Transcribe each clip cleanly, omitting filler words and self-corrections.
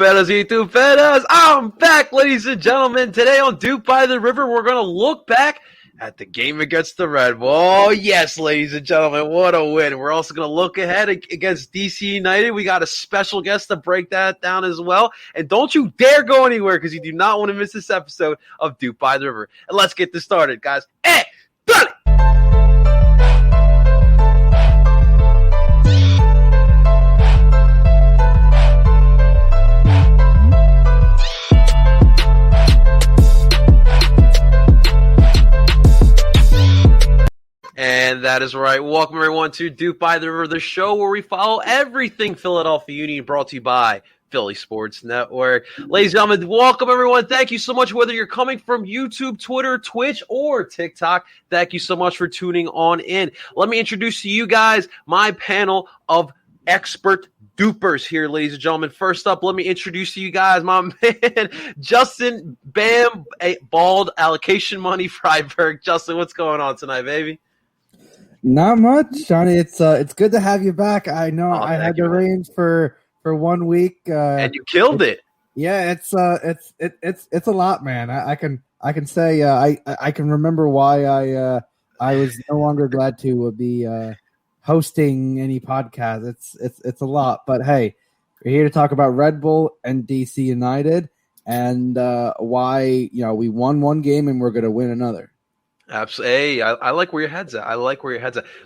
Fellas, I'm back, ladies and gentlemen. Today on DOOP by the River, we're going to look back at the game against the Red Bull. Oh, yes, ladies and gentlemen, what a win. We're also going to look ahead against DC United. We got a special guest to break that down as well. And don't you dare go anywhere because you do not want to miss this episode of DOOP by the River. And let's get this started, guys. Hey, done it! And that is right. Welcome, everyone, to DOOP by the River, the show where we follow everything Philadelphia Union, brought to you by Philly Sports Network. Ladies and gentlemen, welcome, everyone. Thank you so much, whether you're coming from YouTube, Twitter, Twitch, or TikTok. Thank you so much for tuning on in. Let me introduce to you guys my panel of expert doopers here, ladies and gentlemen. First up, let me introduce to you guys my man, Justin Bam, Bald Allocation Money Freiberg. Justin, what's going on tonight, baby? Not much, Johnny. It's good to have you back. I know I had the reins for 1 week, and you killed it. Yeah, it's a lot, man. I can say I can remember why I was no longer glad to be hosting any podcast. It's a lot, but hey, we're here to talk about Red Bull and DC United and why we won one game and we're going to win another. Absolutely. Hey, I like where your head's at. Ladies and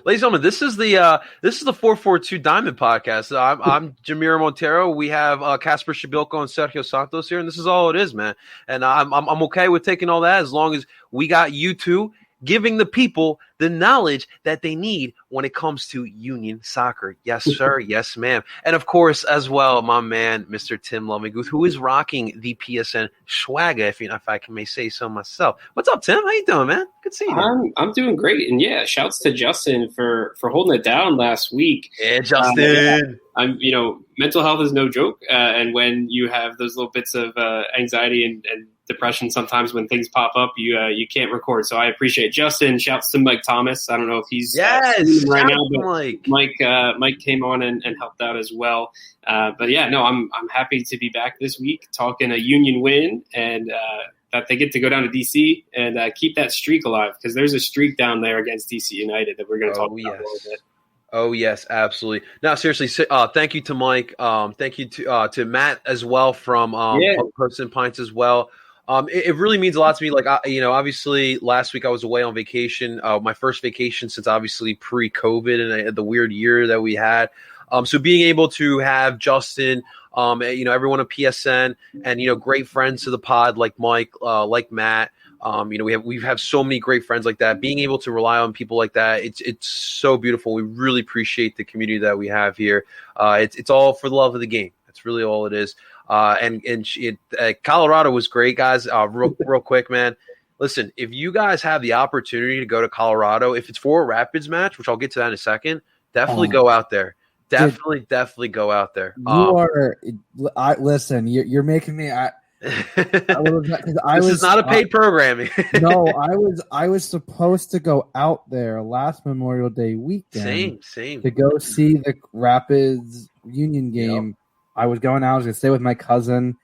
gentlemen, this is the 442 Diamond Podcast. I'm Jamiro Montero. We have Casper Shabilko and Sergio Santos here, and this is all it is, man. And I'm okay with taking all that as long as we got you two giving the people the knowledge that they need when it comes to Union soccer. Yes, sir. Yes, ma'am. And, of course, as well, my man, Mr. Tim Lovinguth, who is rocking the PSN swagger, if I may say so myself. What's up, Tim? How you doing, man? Good to see you. I'm doing great. And, yeah, shouts to Justin for holding it down last week. Yeah, Justin. Mental health is no joke. And when you have those little bits of anxiety and depression, sometimes when things pop up, you can't record. So I appreciate Justin. Shouts to Mike Thomas. I don't know if he's right now, but Mike came on and helped out as well. But yeah, no, I'm happy to be back this week talking a Union win and that they get to go down to DC and keep that streak alive, because there's a streak down there against DC United that we're going to talk about a little bit. Oh, yes, absolutely. Now, seriously, thank you to Mike. Thank you to Matt as well from Posts and Pints as well. It really means a lot to me. Like, obviously last week I was away on vacation, my first vacation since obviously pre-COVID and the weird year that we had. So being able to have Justin, everyone at PSN and, great friends to the pod like Mike, like Matt, we have so many great friends like that. Being able to rely on people like that, it's so beautiful. We really appreciate the community that we have here. It's all for the love of the game. That's really all it is. Colorado was great, guys. Real quick, man. Listen, if you guys have the opportunity to go to Colorado, if it's for a Rapids match, which I'll get to that in a second, definitely go out there. Definitely go out there. Listen, you're making me. This is not a paid programming. No, I was supposed to go out there last Memorial Day weekend. Same. To go see the Rapids Union game. Yep. I was going out. I was going to stay with my cousin,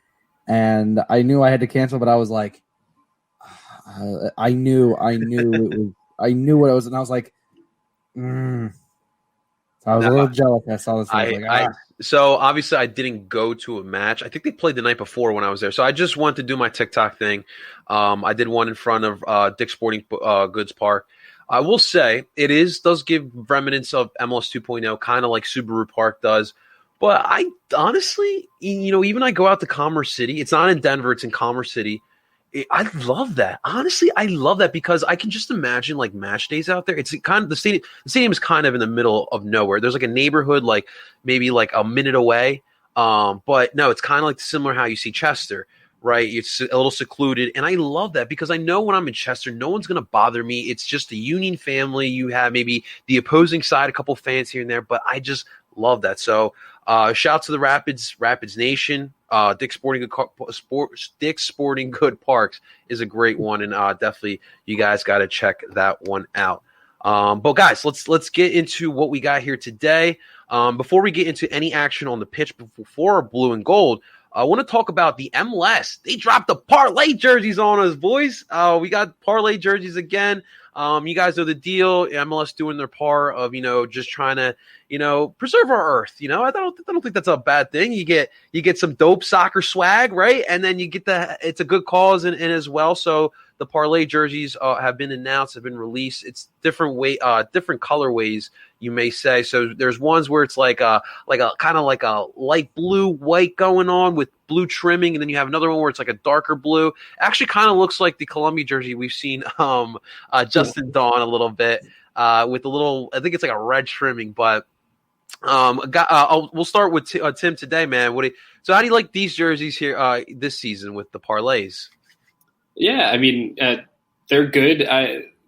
and I knew I had to cancel, but I was like, I knew what it was, and I was like, So I was a little jealous. I saw this. So obviously I didn't go to a match. I think they played the night before when I was there. So I just wanted to do my TikTok thing. I did one in front of Dick's Sporting Goods Park. I will say does give remnants of MLS 2.0, kind of like Subaru Park does. But I honestly, even I go out to Commerce City. It's not in Denver. It's in Commerce City. I love that. Honestly, I love that because I can just imagine like match days out there. It's kind of the stadium is kind of in the middle of nowhere. There's like a neighborhood like maybe like a minute away. But no, it's kind of like similar how you see Chester, right? It's a little secluded. And I love that because I know when I'm in Chester, no one's going to bother me. It's just the Union family. You have maybe the opposing side, a couple fans here and there, but I just love that. So shout out to the Rapids Nation. Dick's Sporting Good Parks is a great one, and definitely you guys got to check that one out. But guys, let's get into what we got here today. Before we get into any action on the pitch for blue and gold, I want to talk about the MLS. They dropped the parlay jerseys on us, boys. We got parlay jerseys again. You guys know the deal. MLS doing their part of, just trying to, preserve our earth. I don't think that's a bad thing. You get some dope soccer swag, right? And then you get it's a good cause in as well. So the parlay jerseys have been announced, have been released. It's different colorways, you may say. So there's ones where it's like a kind of like a light blue white going on with blue trimming, and then you have another one where it's like a darker blue. Actually, kind of looks like the Columbia jersey we've seen Justin don a little bit with a little. I think it's like a red trimming, but. We'll start with Tim today, man. So how do you like these jerseys here this season with the parlays? Yeah, I mean, they're good.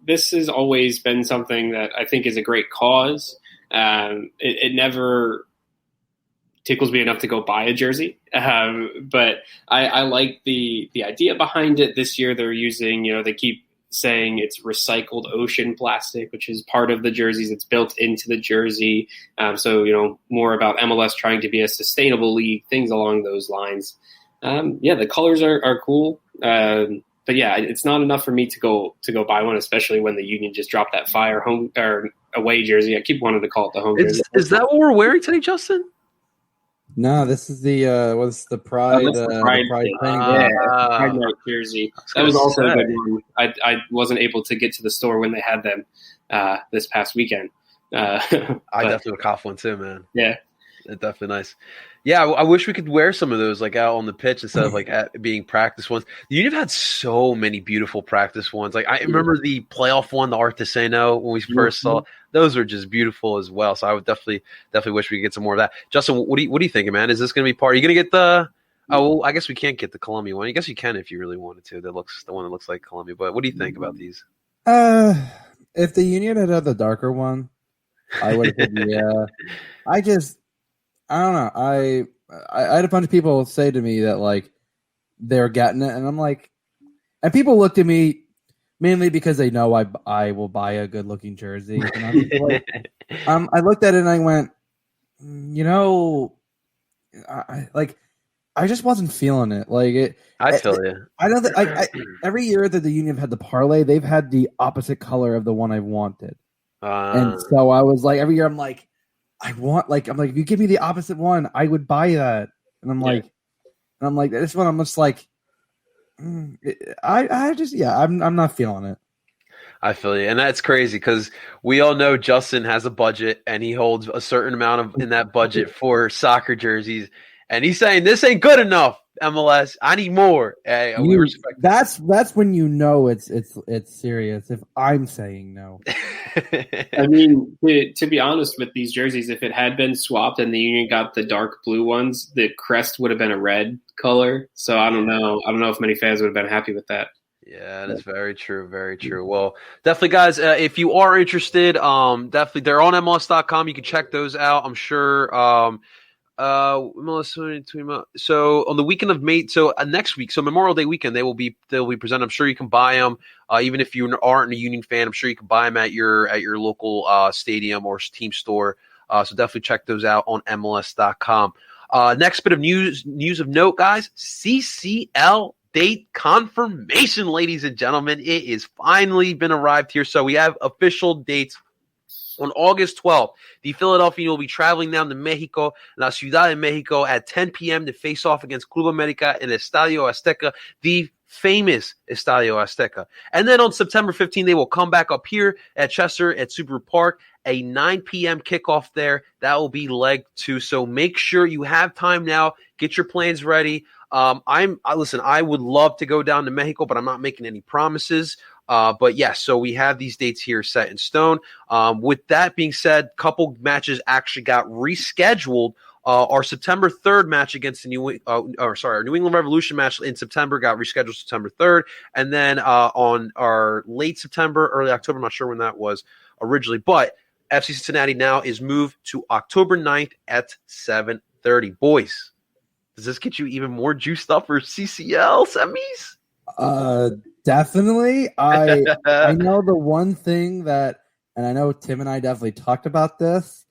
This has always been something that I think is a great cause. It never tickles me enough to go buy a jersey, but I like the idea behind it. This year they're using, they keep saying it's recycled ocean plastic, which is part of the jerseys. It's built into the jersey. So, more about MLS trying to be a sustainable league, things along those lines. The colors are cool. But yeah, it's not enough for me to go buy one, especially when the Union just dropped that fire home or away jersey. I keep wanting to call it the home jersey. Is that what we're wearing today, Justin? No, this is the the Pride Pride thing. Pride Night jersey. That was also a good one. I wasn't able to get to the store when they had them this past weekend. I definitely would cop one too, man. Yeah, it's definitely nice. Yeah, I wish we could wear some of those like out on the pitch instead of like being practice ones. The Union have had so many beautiful practice ones. Like I remember the playoff one, the Artesano, when we first saw. Those are just beautiful as well. So I would definitely wish we could get some more of that. Justin, what are you thinking, man? Is this going to be part? Are you going to get the? Oh, well, I guess we can't get the Columbia one. I guess you can if you really wanted to. The one that looks like Columbia. But what do you think about these? If the Union had the darker one, I would have said yeah. I don't know. I had a bunch of people say to me that like they're getting it, and I'm like, and people looked at me mainly because they know I will buy a good looking jersey. And I'm like, I looked at it and I went, I just wasn't feeling it. Like it. I feel you. I know that every year that the Union have had the parlay, they've had the opposite color of the one I wanted, and so I was like, every year I'm like. I'm like, if you give me the opposite one, I would buy that. And I'm like, this one, I'm just like, I'm not feeling it. I feel you. And that's crazy because we all know Justin has a budget and he holds a certain amount in that budget for soccer jerseys. And he's saying, this ain't good enough, MLS. I need more. Hey, we respect that's when you know it's serious if I'm saying no. I mean, to be honest with these jerseys, if it had been swapped and the Union got the dark blue ones, the crest would have been a red color. So I don't know if many fans would have been happy with that. Yeah, that's very true. Very true. Well, definitely, guys, if you are interested, definitely they're on MLS.com. You can check those out. I'm sure. So on the weekend of May, next week, so Memorial Day weekend, they'll be presented. I'm sure you can buy them, even if you aren't a Union fan. I'm sure you can buy them at your local stadium or team store. So definitely check those out on MLS.com. Next bit of news of note, guys. CCL date confirmation, ladies and gentlemen. It is finally been arrived here. So we have official dates. On August 12th, the Philadelphia will be traveling down to Mexico, La Ciudad de Mexico, at 10 p.m. to face off against Club America in Estadio Azteca, the famous Estadio Azteca. And then on September 15th, they will come back up here at Chester at Subaru Park, a 9 p.m. kickoff there. That will be leg 2. So make sure you have time now. Get your plans ready. Listen, I would love to go down to Mexico, but I'm not making any promises. But yes, so we have these dates here set in stone. With that being said, a couple matches actually got rescheduled. Our September 3rd match against the our New England Revolution match in September got rescheduled September 3rd. And then on our late September, early October, I'm not sure when that was originally, but FC Cincinnati now is moved to October 9th at 7:30. Boys, does this get you even more juiced up for CCL semis? Definitely. I know the one thing that, and I know Tim and I definitely talked about this.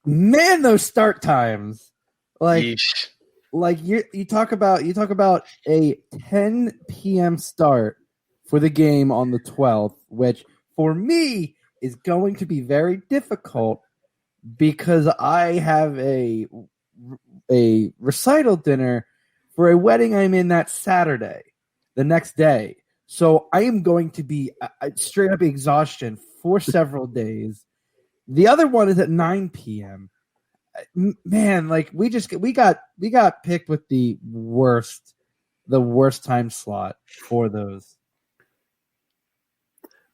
Man, those start times. Like, Yeesh. like you talk about a 10 p.m. start for the game on the 12th, which for me is going to be very difficult because I have a recital dinner for a wedding I'm in that Saturday, the next day. So I am going to be straight up exhaustion for several days. The other one is at 9 p.m. Man, like we got picked with the worst time slot for those.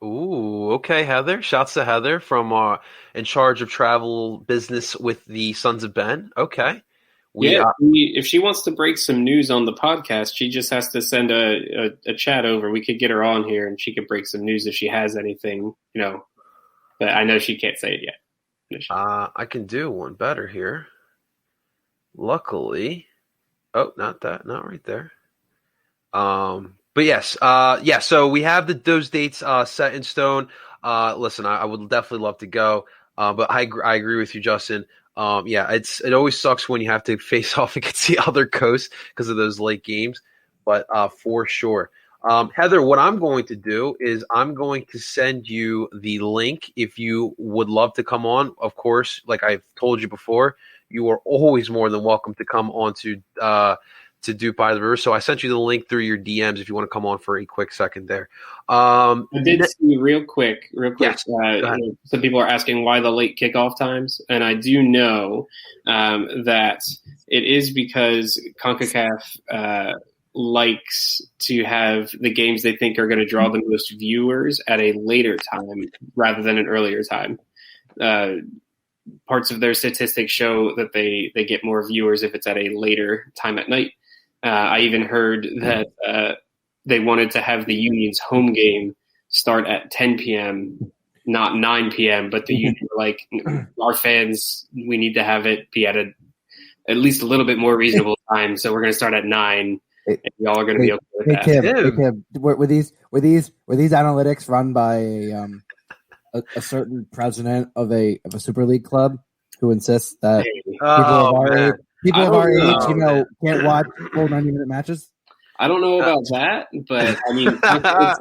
Ooh, okay, Heather. Shouts to Heather from in charge of travel business with the Sons of Ben. Okay. If she wants to break some news on the podcast, she just has to send a chat over. We could get her on here, and she could break some news if she has anything, But I know she can't say it yet. I can do one better here. Luckily, not right there. But yes, So we have those dates set in stone. Listen, I would definitely love to go, but I agree with you, Justin. It always sucks when you have to face off against the other coast because of those late games, but for sure. Heather, what I'm going to do is I'm going to send you the link if you would love to come on. Of course, like I've told you before, you are always more than welcome to come on to DOOP by the River. So I sent you the link through your DMs if you want to come on for a quick second there. I did see real quick. Yes, some people are asking why the late kickoff times, and I do know that it is because CONCACAF likes to have the games they think are going to draw the most viewers at a later time rather than an earlier time. Parts of their statistics show that they get more viewers if it's at a later time at night. I even heard that they wanted to have the Union's home game start at 10 p.m., not 9 p.m., but the Union were like, our fans, we need to have it be at at least a little bit more reasonable time, so we're going to start at 9, and y'all are going to be okay with that. Tim, were these analytics run by a certain president of a Super League club who insists that people of our age, can't watch full 90-minute matches? I don't know about that, but I mean,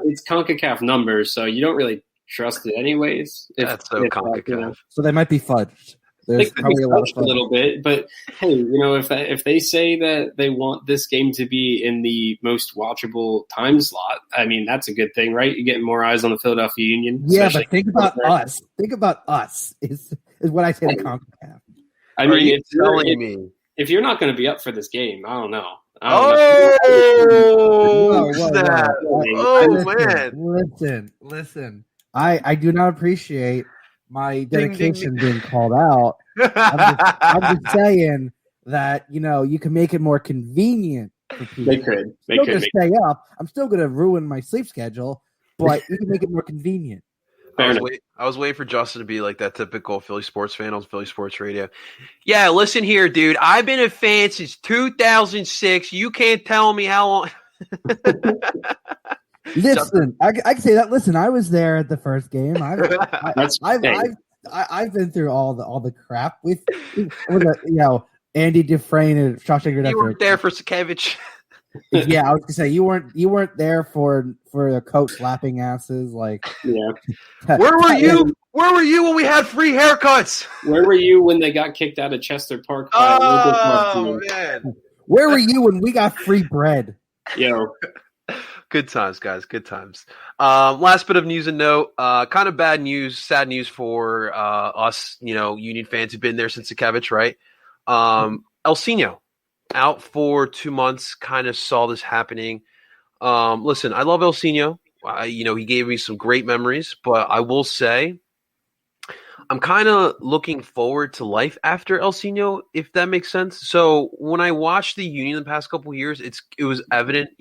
it's CONCACAF numbers, so you don't really trust it anyways. That's so CONCACAF. So they might be fudged. There's probably a little bit, but hey, if they say that they want this game to be in the most watchable time slot, I mean that's a good thing, right? You're getting more eyes on the Philadelphia Union. Yeah, but think about us. Think about us is what I say to CONCACAF. I mean, if you're not going to be up for this game, I don't know. Snap! Man! Listen. I do not appreciate my dedication being called out. I'm just saying that you can make it more convenient for people. They could. I'm going to stay up. I'm still going to ruin my sleep schedule, but you can make it more convenient. I was waiting for Justin to be like that typical Philly sports fan on Philly Sports Radio. Yeah, listen here, dude. I've been a fan since 2006. You can't tell me how long. Listen, I can say that. Listen, I was there at the first game. I've been through all the crap with Andy Dufresne and Shawshank Redemption. You weren't there for Sakevich. Yeah, I was gonna say you weren't there for the coach slapping asses. Like, yeah. Where were you? Where were you when we had free haircuts? Where were you when they got kicked out of Chester Park? Man. Where were you when we got free bread? Yo. Good times, guys. Good times. Last bit of news and note. Kind of bad news, sad news for us, Union fans who've been there since Sakevich, right? Elsinho out for 2 months. Kind of saw this happening. Listen, I love Elsinho. He gave me some great memories, but I will say I'm kind of looking forward to life after Elsinho, if that makes sense. So when I watched the Union the past couple of years, it was evident,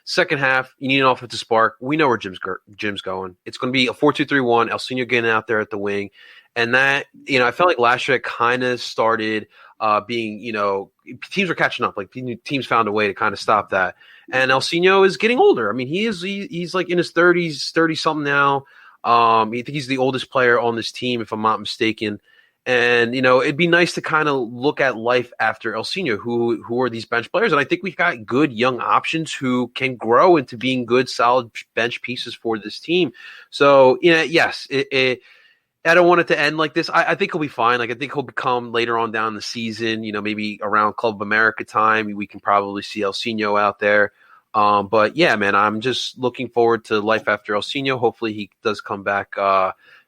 second half, you need an offensive spark. We know where Jim's going. It's going to be a 4-2-3-1, Elsinho getting out there at the wing. And that, I felt like last year it kind of started being, teams were catching up. Like teams found a way to kind of stop that. And Elsinho is getting older. I mean, he's like in his 30s, 30-something now. I think he's the oldest player on this team, if I'm not mistaken. And, it'd be nice to kind of look at life after Elsinho, who are these bench players. And I think we've got good young options who can grow into being good, solid bench pieces for this team. So, yes, I don't want it to end like this. I think he'll be fine. Like, I think he'll become later on down the season, maybe around Club of America time, we can probably see Elsinho out there. But yeah, man, I'm just looking forward to life after Elsinho. Hopefully he does come back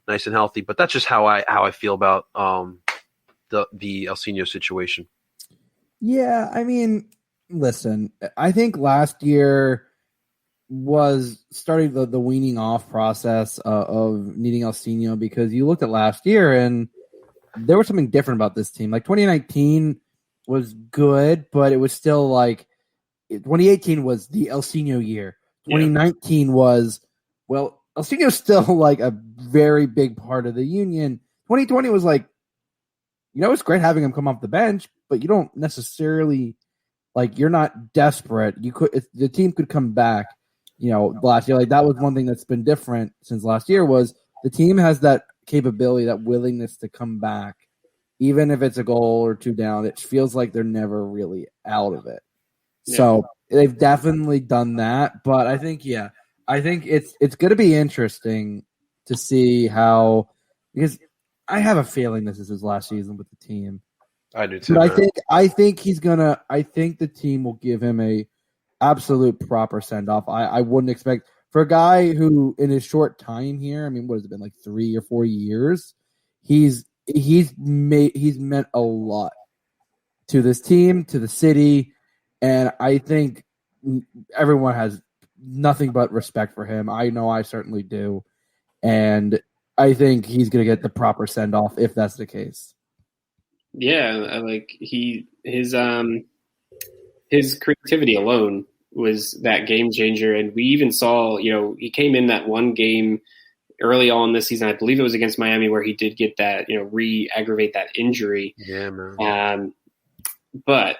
nice and healthy. But that's just how I feel about the Elsinho situation. Yeah, I mean, listen, I think last year was starting the weaning off process of needing Elsinho, because you looked at last year and there was something different about this team. Like 2019 was good, but it was still like 2018 was the Elsinho year. 2019 was, well, Elsinho's still like a very big part of the Union. 2020 was like, it's great having him come off the bench, but you don't necessarily, like, you're not desperate. The team could come back, last year. Like, that was one thing that's been different since last year, was the team has that capability, that willingness to come back, even if it's a goal or two down. It feels like they're never really out of it. Yeah. So they've definitely done that, but I think it's going to be interesting to see how, because I have a feeling this is his last season with the team. I do too. But I think the team will give him a absolute proper send off. I wouldn't expect, for a guy who in his short time here, I mean, what has it been, like 3 or 4 years? He's meant a lot to this team, to the city. And I think everyone has nothing but respect for him. I know I certainly do. And I think he's going to get the proper send-off if that's the case. Yeah, like his creativity alone was that game changer. And we even saw, he came in that one game early on this season. I believe it was against Miami, where he did get that, re-aggravate that injury. Yeah, man. But,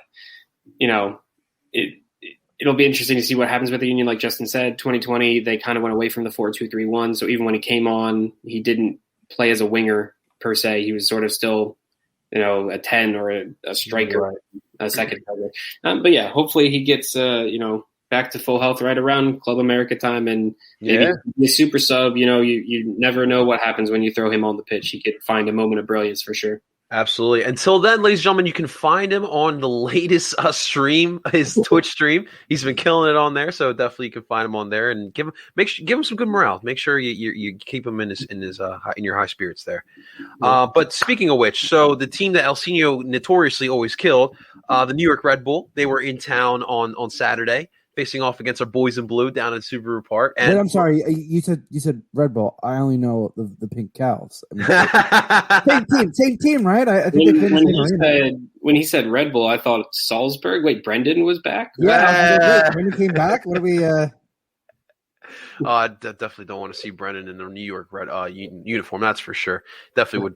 it'll be interesting to see what happens with the Union. Like Justin said, 2020, they kind of went away from the 4-2-3-1. So even when he came on, he didn't play as a winger per se. He was sort of still, a 10 or a striker, right, a second striker. But yeah, hopefully he gets, back to full health right around Club America time, and maybe be a super sub. You never know what happens when you throw him on the pitch. He could find a moment of brilliance for sure. Absolutely. Until then, ladies and gentlemen, you can find him on the latest stream, his Twitch stream. He's been killing it on there, so definitely you can find him on there and give him some good morale. Make sure you keep him in your high spirits there. But speaking of which, so the team that Elsinho notoriously always killed, the New York Red Bull, they were in town on Saturday, facing off against our boys in blue down in Subaru Park. And wait, I'm sorry, you said Red Bull. I only know the pink cows. I mean, same team, right? I think when he said Red Bull, I thought Salzburg. Wait, Brendan was back? Yeah, Brendan came back. What are we? I definitely don't want to see Brennan in the New York Red uniform. That's for sure. Definitely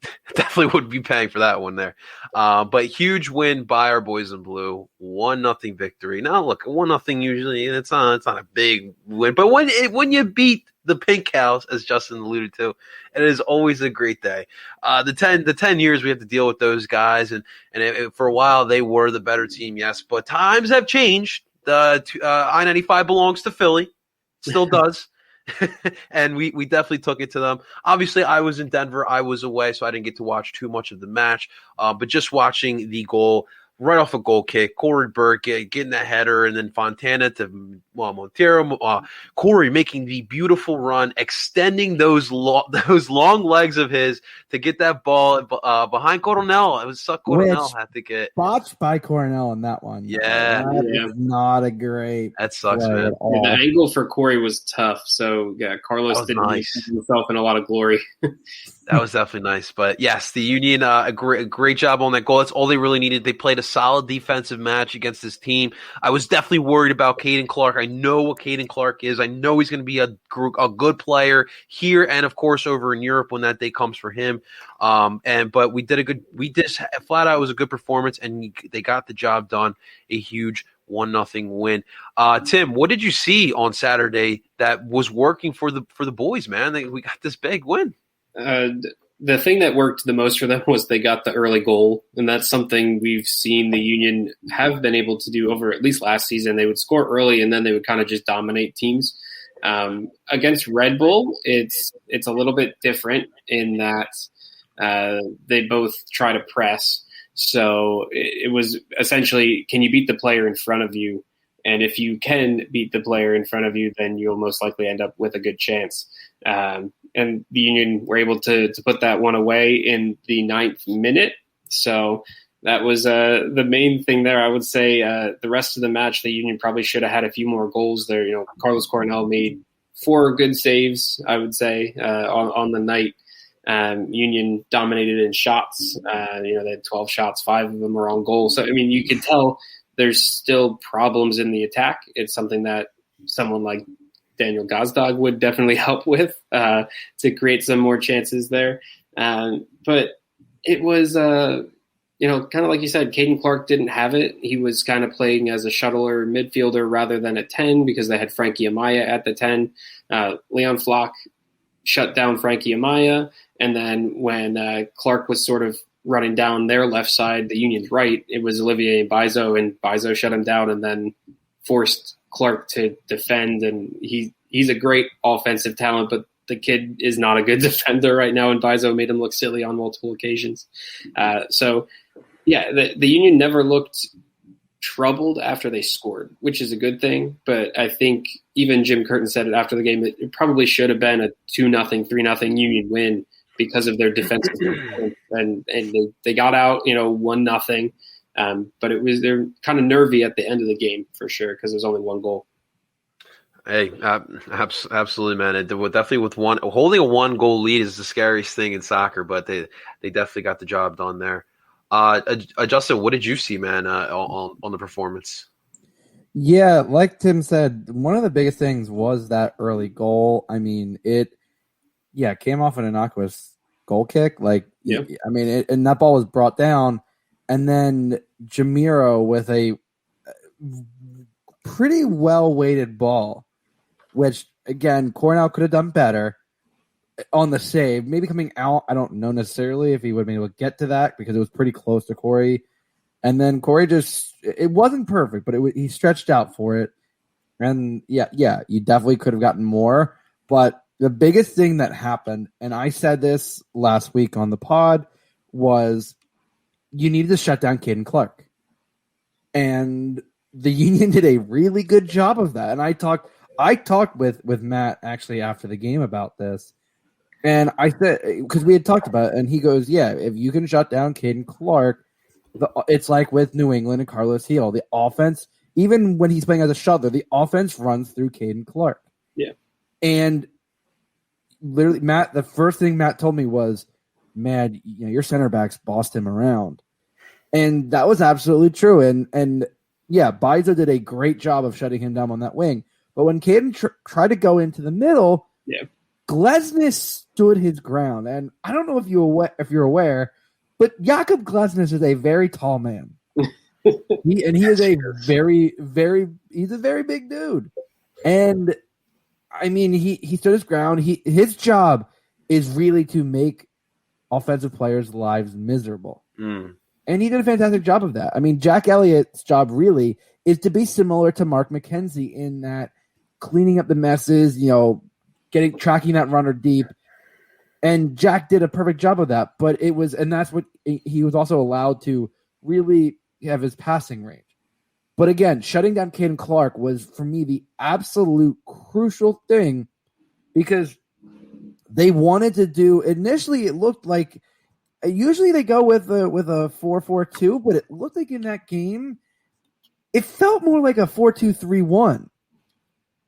would be paying for that one there. But huge win by our boys in blue. 1-0 victory. Now look, 1-0 usually it's not a big win, but when you beat the Pink Cows, as Justin alluded to, it is always a great day. The 10 years we have to deal with those guys, and for a while they were the better team, yes, but times have changed. The I-95 belongs to Philly. Still does. And we definitely took it to them. Obviously, I was in Denver. I was away, so I didn't get to watch too much of the match. But just watching the goal, right off a goal kick, Corey Burke getting that header, and then Fontana to Montero. Corey making the beautiful run, extending those long legs of his to get that ball behind Coronel. It was Coronel had to get botched by Coronel in that one. Yeah, that not a great. That sucks, man. Yeah, the angle for Corey was tough. So yeah, Carlos didn't see himself in a lot of glory. That was definitely nice. But yes, the Union, a great job on that goal. That's all they really needed. They played a solid defensive match against this team. I was definitely worried about Caden Clark. I know what Caden Clark is. I know he's going to be a good player here and, of course, over in Europe when that day comes for him. But we just flat out, it was a good performance, and they got the job done. A huge 1-0 win. Tim, what did you see on Saturday that was working for the boys, man? We got this big win. the thing that worked the most for them was they got the early goal, and that's something we've seen the Union have been able to do over at least last season. They would score early, and then they would kind of just dominate teams. Against Red Bull, it's a little bit different in that they both try to press. So it was essentially, can you beat the player in front of you? And if you can beat the player in front of you, then you'll most likely end up with a good chance. And the Union were able to put that one away in the 9th minute. So that was the main thing there. I would say the rest of the match, the Union probably should have had a few more goals there. You know, Carlos Coronel made 4 good saves, I would say, on the night. Union dominated in shots. They had 12 shots, 5 of them were on goal. So, I mean, you could tell there's still problems in the attack. It's something that someone like Daniel Gazdag would definitely help with to create some more chances there. But it was, kind of like you said, Caden Clark didn't have it. He was kind of playing as a shuttler midfielder rather than a 10 because they had Frankie Amaya at the 10. Leon Flock shut down Frankie Amaya. And then when Clark was sort of running down their left side, the Union's right, it was Olivier and Bizo shut him down and then forced Clark to defend. And he's a great offensive talent, but the kid is not a good defender right now, and Bizo made him look silly on multiple occasions. The Union never looked troubled after they scored, which is a good thing. But I think even Jim Curtin said it after the game, that it probably should have been a 2-0, 3-0 Union win because of their defensive and they got out, 1-0. But they're kind of nervy at the end of the game for sure because there's only one goal. Hey, absolutely, man. Definitely holding a 1-goal lead is the scariest thing in soccer, but they definitely got the job done there. Justin, what did you see, man, on the performance? Yeah, like Tim said, one of the biggest things was that early goal. I mean, it came off an innocuous goal kick. And that ball was brought down, and then Jamiro with a pretty well-weighted ball, which, again, Cornell could have done better on the save. Maybe coming out, I don't know necessarily if he would have been able to get to that because it was pretty close to Corey. And then Corey it wasn't perfect, but he stretched out for it. And, you definitely could have gotten more. But the biggest thing that happened, and I said this last week on the pod, was you needed to shut down Caden Clark. And the Union did a really good job of that. And I talked with Matt actually after the game about this. And I said, because we had talked about it, and he goes, yeah, if you can shut down Caden Clark, it's like with New England and Carlos Heel. The offense, even when he's playing as a shuttler, the offense runs through Caden Clark. Yeah. And literally, Matt, the first thing Matt told me was, man, your center backs bossed him around. And that was absolutely true. And Bizo did a great job of shutting him down on that wing. But when Caden tried to go into the middle, Glesnes stood his ground. And I don't know if you're aware, but Jakob Glesnes is a very tall man. He is a very, very, he's a very big dude. And I mean, he stood his ground. His job is really to make offensive players' lives miserable. And he did a fantastic job of that. I mean, Jack Elliott's job really is to be similar to Mark McKenzie in that cleaning up the messes, tracking that runner deep. And Jack did a perfect job of that. But that's what he was also allowed to really have his passing range. But again, shutting down Caden Clark was, for me, the absolute crucial thing because they wanted to do, initially it looked like, usually they go with a 4-4-2, but it looked like in that game, it felt more like a 4-2-3-1.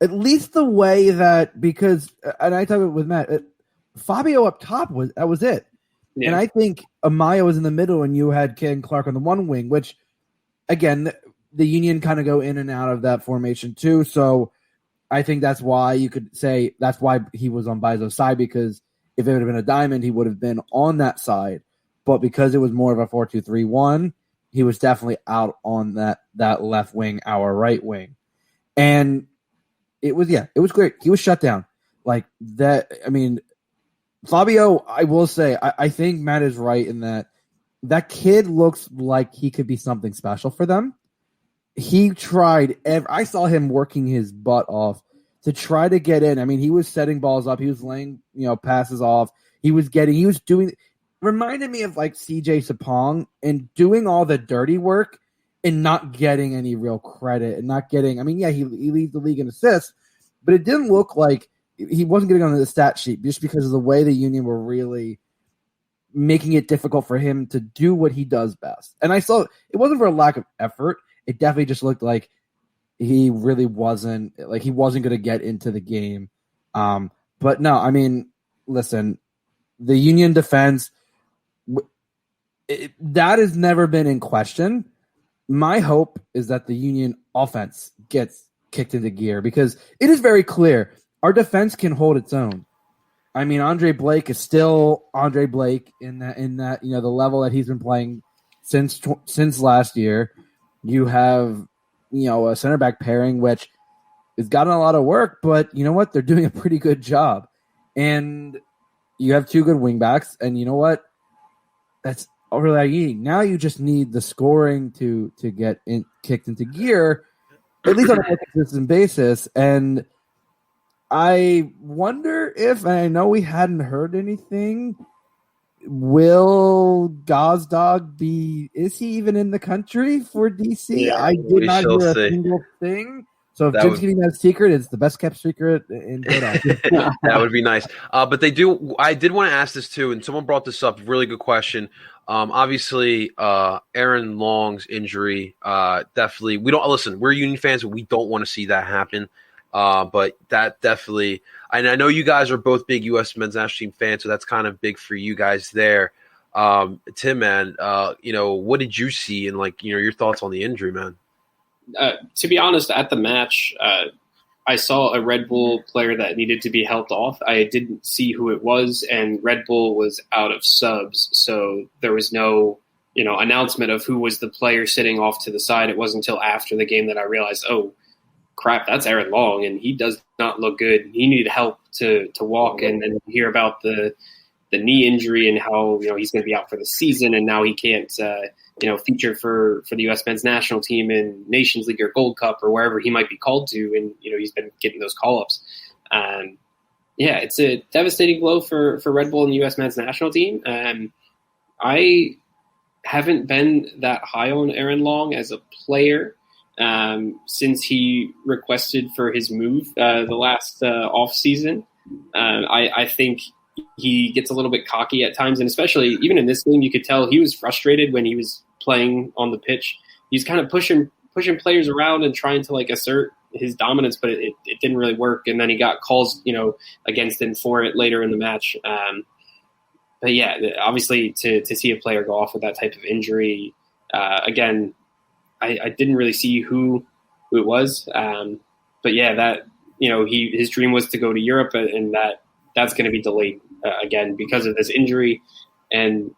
At least the way that, because, and I talked with Matt, Fabio up top was it. Yeah. And I think Amaya was in the middle and you had Caden Clark on the one wing, which, again, the Union kind of go in and out of that formation too. So I think that's why you could say that's why he was on Bizo's side, because if it would have been a diamond, he would have been on that side. But because it was more of a 4-2-3-1, he was definitely out on that left wing, our right wing. And it was great. He was shut down. Like that, I mean, Fabio, I will say, I think Matt is right in that kid looks like he could be something special for them. He tried. I saw him working his butt off to try to get in. I mean, he was setting balls up. He was laying, passes off. He was doing. Reminded me of like CJ Sapong and doing all the dirty work and not getting any real credit and not getting. I mean, yeah, he leads the league in assists, but it didn't look like he wasn't getting on the stat sheet just because of the way the Union were really making it difficult for him to do what he does best. And I saw it wasn't for a lack of effort. It definitely just looked like he really wasn't going to get into the game. But no, I mean, listen, the Union defense, that has never been in question. My hope is that the Union offense gets kicked into gear because it is very clear our defense can hold its own. I mean, Andre Blake is still Andre Blake in that the level that he's been playing since last year. You have a center back pairing which has gotten a lot of work, but you know what? They're doing a pretty good job. And you have two good wing backs, and you know what? That's all really needing. Now you just need the scoring to get kicked into gear, at least on a more consistent basis. And I wonder if, and I know we hadn't heard anything, will Gazdag is he even in the country for DC? Yeah, I did not hear a single thing. So if Jim's giving that secret, it's the best kept secret in That would be nice. But I did want to ask this too, and someone brought this up. Really good question. Obviously, Aaron Long's injury, definitely. We're Union fans, and we don't want to see that happen. But that definitely, and I know you guys are both big U.S. men's national team fans, so that's kind of big for you guys there. Tim, man, what did you see and your thoughts on the injury, man? To be honest, at the match, I saw a Red Bull player that needed to be helped off. I didn't see who it was, and Red Bull was out of subs, so there was no, announcement of who was the player sitting off to the side. It wasn't until after the game that I realized, oh, crap, that's Aaron Long, and he does not look good. He needed help to walk, and then hear about the knee injury and how he's going to be out for the season, and now he can't feature for the U.S. men's national team in Nations League or Gold Cup or wherever he might be called to, and he's been getting those call-ups. It's a devastating blow for Red Bull and the U.S. men's national team. I haven't been that high on Aaron Long as a player since he requested for his move the last off season. I think he gets a little bit cocky at times, and especially even in this game, you could tell he was frustrated when he was playing on the pitch. He's kind of pushing players around and trying to assert his dominance, but it didn't really work. And then he got calls, against him for it later in the match. But yeah, obviously to see a player go off with that type of injury, again, I didn't really see who it was. But yeah, that, his dream was to go to Europe, and that's going to be delayed again because of this injury. And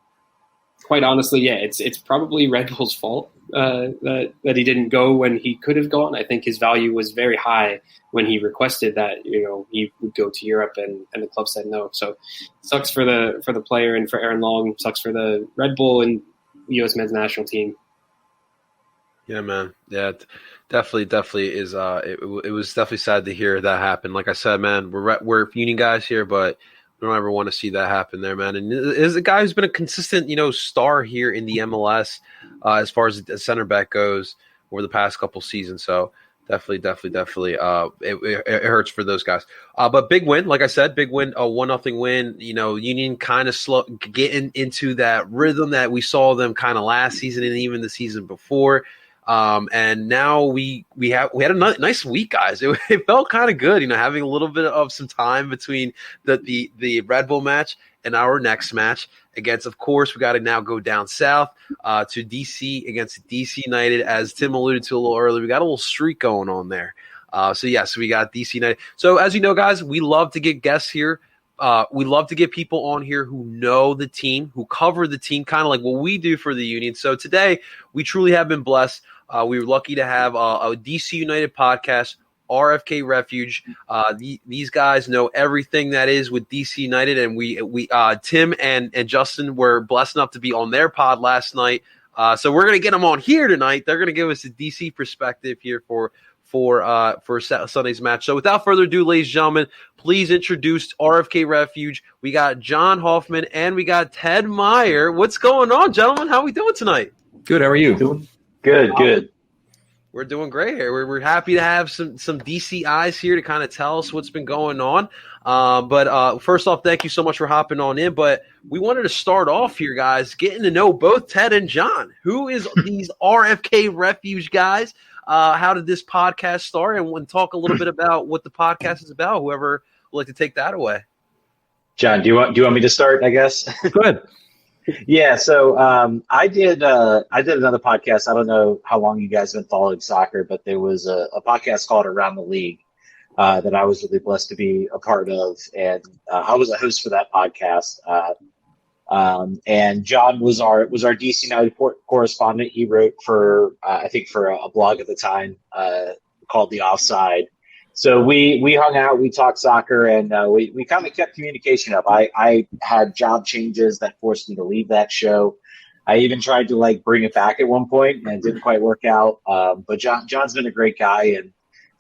quite honestly, yeah, it's probably Red Bull's fault that he didn't go when he could have gone. I think his value was very high when he requested that he would go to Europe, and the club said no. So sucks for the player and for Aaron Long. Sucks for the Red Bull and U.S. men's national team. Yeah, man. Yeah, definitely is. It was definitely sad to hear that happen. Like I said, man, we're Union guys here, but we don't ever want to see that happen there, man. And is a guy who's been a consistent, star here in the MLS as far as the center back goes over the past couple seasons. So definitely, it hurts for those guys. But big win, like I said, big win, a 1-0 win. Union kind of slow getting into that rhythm that we saw them kind of last season and even the season before. And now we had a nice week, guys. It felt kind of good, having a little bit of some time between the Red Bull match and our next match against, of course, we got to now go down south to DC against DC United. As Tim alluded to a little earlier, we got a little streak going on there. So we got DC United. So as you know, guys, we love to get guests here. We love to get people on here who know the team, who cover the team, kind of like what we do for the Union. So today, we truly have been blessed. We were lucky to have a DC United podcast RFK Refuge. These guys know everything that is with DC United, and we Tim and Justin were blessed enough to be on their pod last night. So we're gonna get them on here tonight. They're gonna give us a DC perspective here for Sunday's match. So without further ado, ladies and gentlemen, please introduce RFK Refuge. We got John Hoffman and we got Ted Meyer. What's going on, gentlemen? How are we doing tonight? Good. How are you? Good. We're doing great here. We're happy to have some DC eyes here to kind of tell us what's been going on. But first off, thank you so much for hopping on in. But we wanted to start off here, guys, getting to know both Ted and John. Who is these RFK Refuge guys? How did this podcast start? And talk a little bit about what the podcast is about. Whoever would like to take that away. John, do you want me to start? I guess. Go ahead. Yeah. So I did another podcast. I don't know how long you guys have been following soccer, but there was a podcast called Around the League that I was really blessed to be a part of, and I was a host for that podcast. And John was our DC United correspondent. He wrote for I think for a blog at the time called The Offside. So we hung out, we talked soccer, and we kind of kept communication up. I had job changes that forced me to leave that show. I even tried to bring it back at one point, and it didn't quite work out. But John's been a great guy,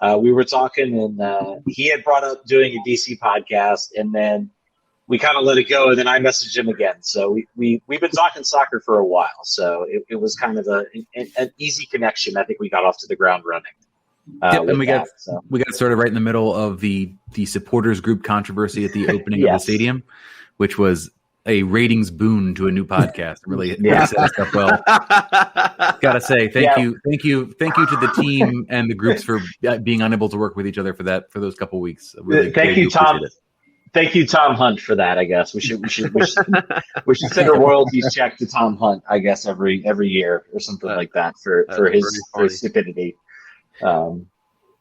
and we were talking, and he had brought up doing a DC podcast, and then we kind of let it go, and then I messaged him again. So we've been talking soccer for a while. So it was kind of an easy connection. I think we got off to the ground running. And we got started right in the middle of the supporters group controversy at the opening of the stadium, which was a ratings boon to a new podcast. Really set us up well. Gotta say thank you to the team and the groups for being unable to work with each other for those couple weeks. Really, thank you, Tom. Thank you, Tom Hunt, for that. I guess we should send a royalties check to Tom Hunt. I guess every year or something like that for his stupidity. Well,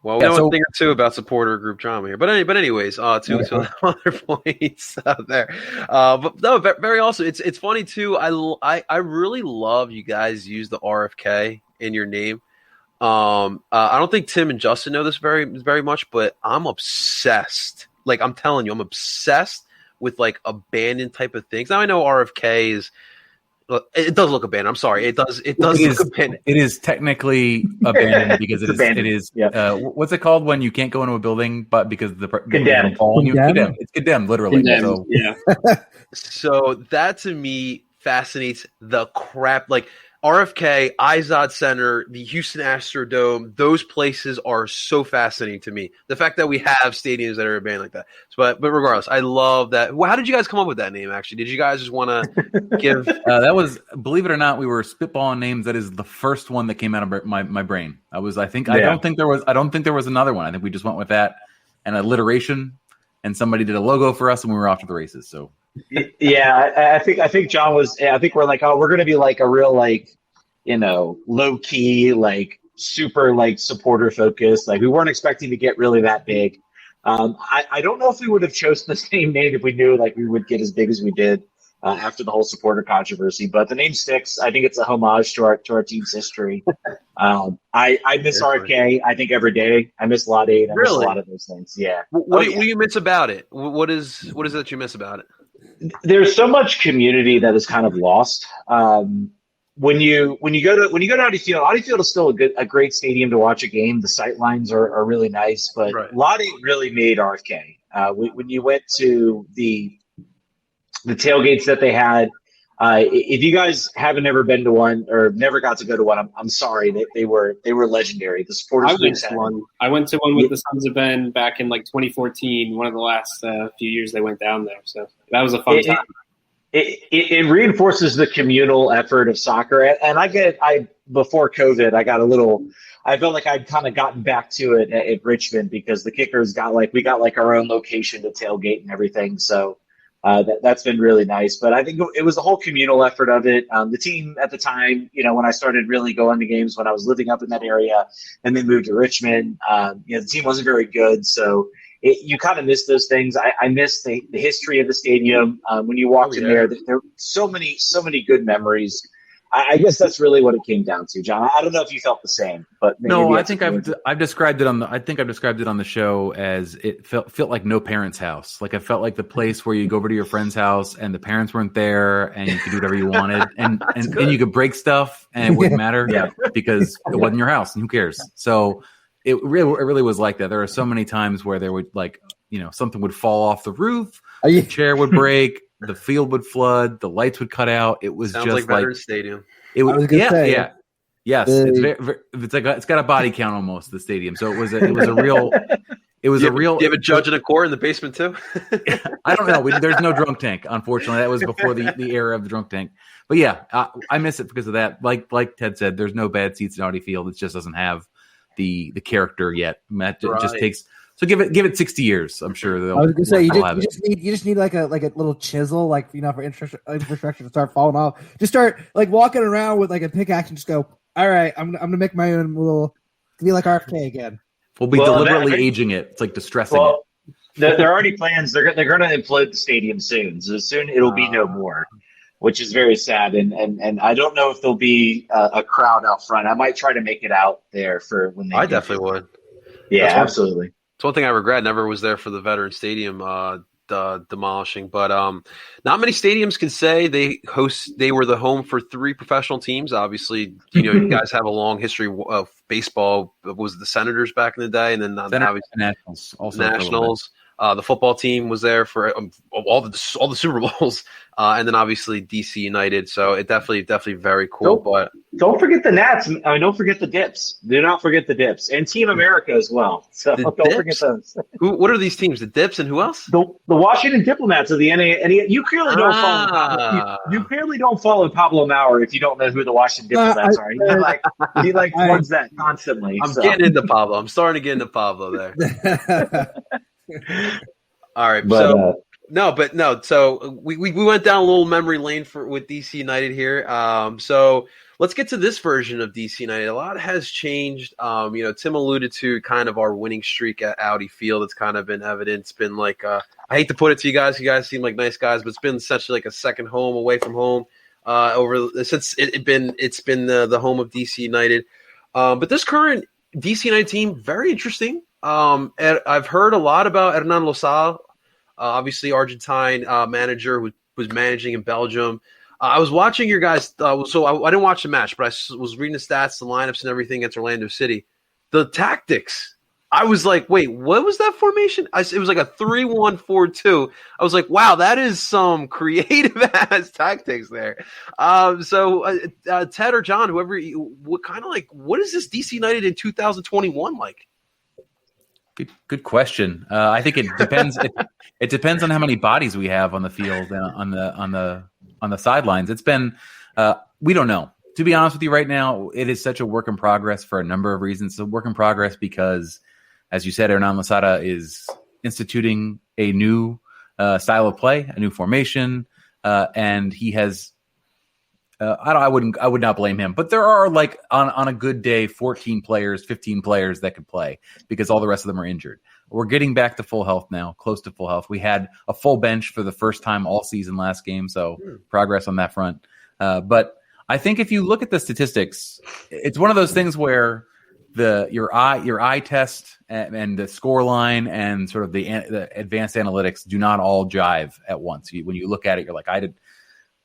we know a thing or two about supporter group drama here, but anyways, to other points out there. But no, very also, it's funny too. I really love you guys use the RFK in your name. I don't think Tim and Justin know this very much, but I'm obsessed. Like I'm telling you, I'm obsessed with abandoned type of things. Now I know RFK is. It does look abandoned. I'm sorry. It does look abandoned. It is technically abandoned because it is. What's it called when you can't go into a building, but because the condemned. Condemned. It's condemned, literally. Condemned, So that to me fascinates the crap. RFK, Izod Center, the Houston Astrodome, those places are so fascinating to me. The fact that we have stadiums that are abandoned like that. But regardless, I love that. Well, how did you guys come up with that name, actually? Did you guys just want to give – that was – believe it or not, we were spitballing names. That is the first one that came out of my brain. I don't think there was another one. I think we just went with that and alliteration, and somebody did a logo for us, and we were off to the races. So – yeah, I think John was. I think we're we're going to be a real low key super supporter focused. We weren't expecting to get really that big. I don't know if we would have chosen the same name if we knew we would get as big as we did after the whole supporter controversy. But the name sticks. I think it's a homage to our team's history. I miss RFK. I think every day. I miss Lot 8. I miss a lot of those things. Yeah. What do you miss about it? What is it that you miss about it? There's so much community that is kind of lost. When you go to Audi Field is still a great stadium to watch a game. The sight lines are really nice, but Lot 8 really made RFK. When you went to the tailgates that they had, if you guys haven't ever been to one or never got to go to one, I'm sorry. They were legendary. The supporters. I went to one with the Sons of Ben back in 2014. One of the last few years they went down there, so that was a fun time. It reinforces the communal effort of soccer, and before COVID, I felt like I'd kind of gotten back to it at Richmond because the Kickers we got our own location to tailgate and everything. So. That's been really nice, but I think it was the whole communal effort of it. The team at the time, when I started really going to games when I was living up in that area and then moved to Richmond, the team wasn't very good. So you kind of miss those things. I miss the history of the stadium. When you walked in there were so many good memories. I guess that's really what it came down to, John. I don't know if you felt the same, but no, I think I've described it on the show as it felt like no parents' house. Like I felt like the place where you go over to your friend's house and the parents weren't there and you could do whatever you wanted and you could break stuff and it wouldn't matter because it wasn't your house and who cares. So it really was like that. There are so many times where there would something would fall off the roof, the chair would break. The field would flood. The lights would cut out. It was Sounds just like Veterans Stadium. It was yes. It's got a body count almost. The stadium. So it was a real. It was a real. Do you have a judge in a court in the basement too? I don't know. There's no drunk tank. Unfortunately, that was before the era of the drunk tank. But yeah, I miss it because of that. Like Ted said, there's no bad seats in Audi Field. It just doesn't have the character yet. It just takes. So give it 60 years. I'm sure they'll. I was gonna say you just need like a little chisel, like for infrastructure to start falling off. Just start like walking around with like a pickaxe and just go. All right, I'm gonna make my own little. Be like RFK again. We'll be deliberately aging it. It's like distressing it. There are already plans. They're going to implode the stadium soon. So soon it'll be no more, which is very sad. And I don't know if there'll be a crowd out front. I might try to make it out there for when they. I definitely would. Yeah, absolutely. It's one thing I regret. Never was there for the Veterans Stadium demolishing, but not many stadiums can say they were the home for 3 professional teams. Obviously, you guys have a long history of baseball. It was the Senators back in the day, and then obviously Nationals. Also Nationals. The football team was there for all the Super Bowls, and then obviously DC United. So it definitely very cool. But don't forget the Nats. I mean, don't forget the Dips. Do not forget the Dips and Team America as well. So don't forget those. What are these teams? The Dips and who else? The Washington Diplomats of the NA. You clearly don't follow. You clearly don't follow Pablo Maurer if you don't know who the Washington Diplomats are. He runs that constantly. Getting into Pablo. I'm starting to get into Pablo there. All right, so we went down a little memory lane with DC United here. So let's get to this version of DC United. A lot has changed. Tim alluded to kind of our winning streak at Audi Field. It's kind of been evident. It's been like I hate to put it to you guys. You guys seem like nice guys, but it's been essentially like a second home away from home. Since it's been the home of DC United. But this current DC United team, very interesting. I've heard a lot about Hernan Losada, obviously Argentine manager who was managing in Belgium. I was watching your guys, so I didn't watch the match, but I was reading the stats, the lineups, and everything against Orlando City. The tactics, I was like, wait, what was that formation? It was like a 3-1-4-2. I was like, wow, that is some creative ass tactics there. Ted or John, whoever, what is this DC United in 2021 like? Good question. I think it depends. It depends on how many bodies we have on the field, on the sidelines. It's been we don't know. To be honest with you, right now, it is such a work in progress for a number of reasons. It's a work in progress because, as you said, Hernan Losada is instituting a new style of play, a new formation, and he has. I would not blame him, but there are like on a good day, 14 players, 15 players that could play because all the rest of them are injured. We're getting back to full health now, close to full health. We had a full bench for the first time all season last game. So progress on that front. But I think if you look at the statistics, it's one of those things where your eye test and the score line and sort of the advanced analytics do not all jive at once. When you look at it, you're like,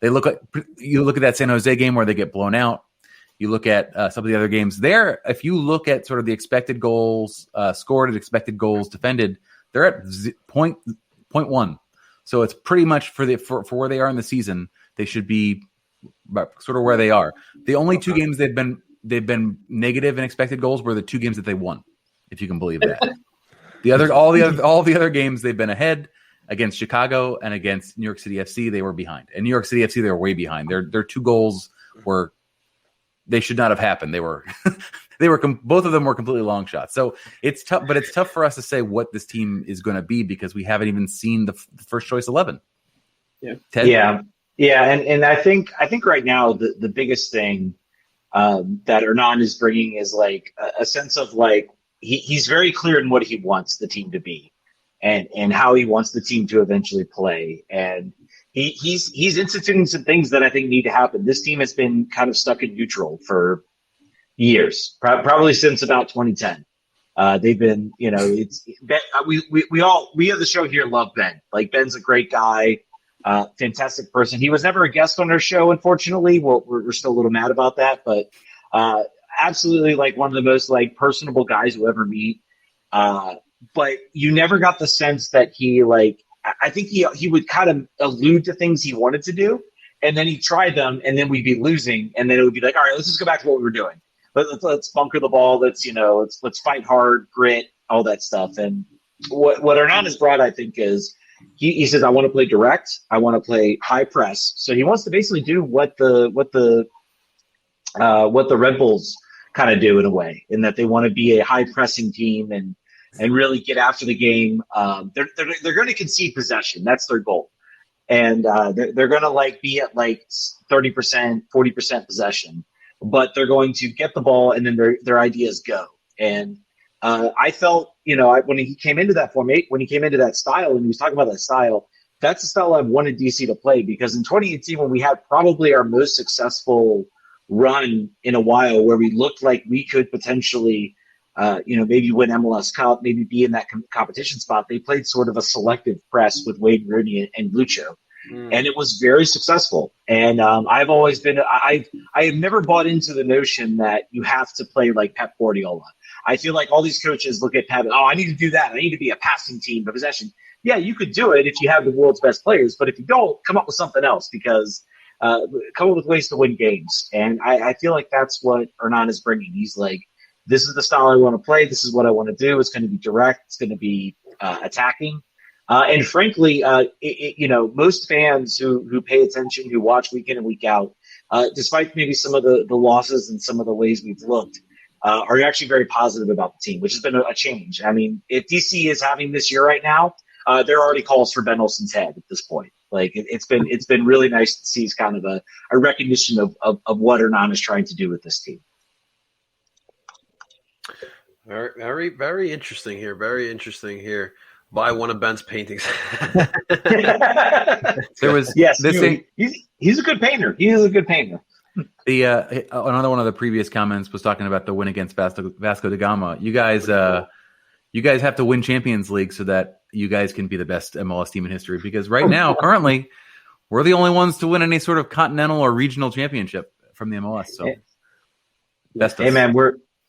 you look at that San Jose game where they get blown out. You look at some of the other games there. If you look at sort of the expected goals scored and expected goals defended, they're at 0.1. So it's pretty much for where they are in the season. They should be sort of where they are. The only 2 games they've been negative in expected goals were the 2 games that they won, if you can believe that. All the other games they've been ahead. Against Chicago and against New York City FC, they were behind. And New York City FC, they were way behind. Their 2 goals were they should not have happened. They were both of them were completely long shots. So it's tough, but it's tough for us to say what this team is going to be because we haven't even seen the first choice 11. Yeah, Ted? Yeah, and I think right now the biggest thing that Hernan is bringing is like a sense of like he's very clear in what he wants the team to be. And how he wants the team to eventually play. And he's instituting some things that I think need to happen. This team has been kind of stuck in neutral for years, probably since about 2010. They've been, it's Ben, we have the show here love Ben. Like, Ben's a great guy, fantastic person. He was never a guest on our show, unfortunately. We're still a little mad about that, but absolutely like one of the most like personable guys you'll ever meet. But you never got the sense that he like. I think he would kind of allude to things he wanted to do, and then he tried them, and then we'd be losing, and then it would be like, all right, let's just go back to what we were doing. Let's bunker the ball. Let's fight hard, grit, all that stuff. And what Hernan has brought, I think, is he says, I want to play direct. I want to play high press. So he wants to basically do what the Red Bulls kind of do in a way, in that they want to be a high pressing team and really get after the game. They're going to concede possession. That's their goal. And they're going to like be at like 30%, 40% possession, but they're going to get the ball and then their ideas go. And I felt, when he came into that when he came into that style and he was talking about that style, that's the style I wanted DC to play, because in 2018, when we had probably our most successful run in a while, where we looked like we could potentially maybe win MLS Cup, maybe be in that competition spot, they played sort of a selective press with Wade Rooney and Lucho. And it was very successful. And I've always been, I have never bought into the notion that you have to play like Pep Guardiola. I feel like all these coaches look at Pep, I need to do that. I need to be a passing team, but possession. Yeah, you could do it if you have the world's best players, but if you don't, come up with something else, because come up with ways to win games. And I feel like that's what Hernan is bringing. He's like, this is the style I want to play. This is what I want to do. It's going to be direct. It's going to be attacking. And frankly, most fans who pay attention, who watch week in and week out, despite maybe some of the losses and some of the ways we've looked, are actually very positive about the team, which has been a change. I mean, if DC is having this year right now, there are already calls for Ben Olsen's head at this point. Like, it's been really nice to see kind of a recognition of what Hernan is trying to do with this team. Very, very, very interesting here. Very interesting here. Buy one of Ben's paintings. There was he's a good painter. He is a good painter. The another one of the previous comments was talking about the win against Vasco da Gama. You guys have to win Champions League so that you guys can be the best MLS team in history. Because right now, currently, we're the only ones to win any sort of continental or regional championship from the MLS. So, best. Hey man,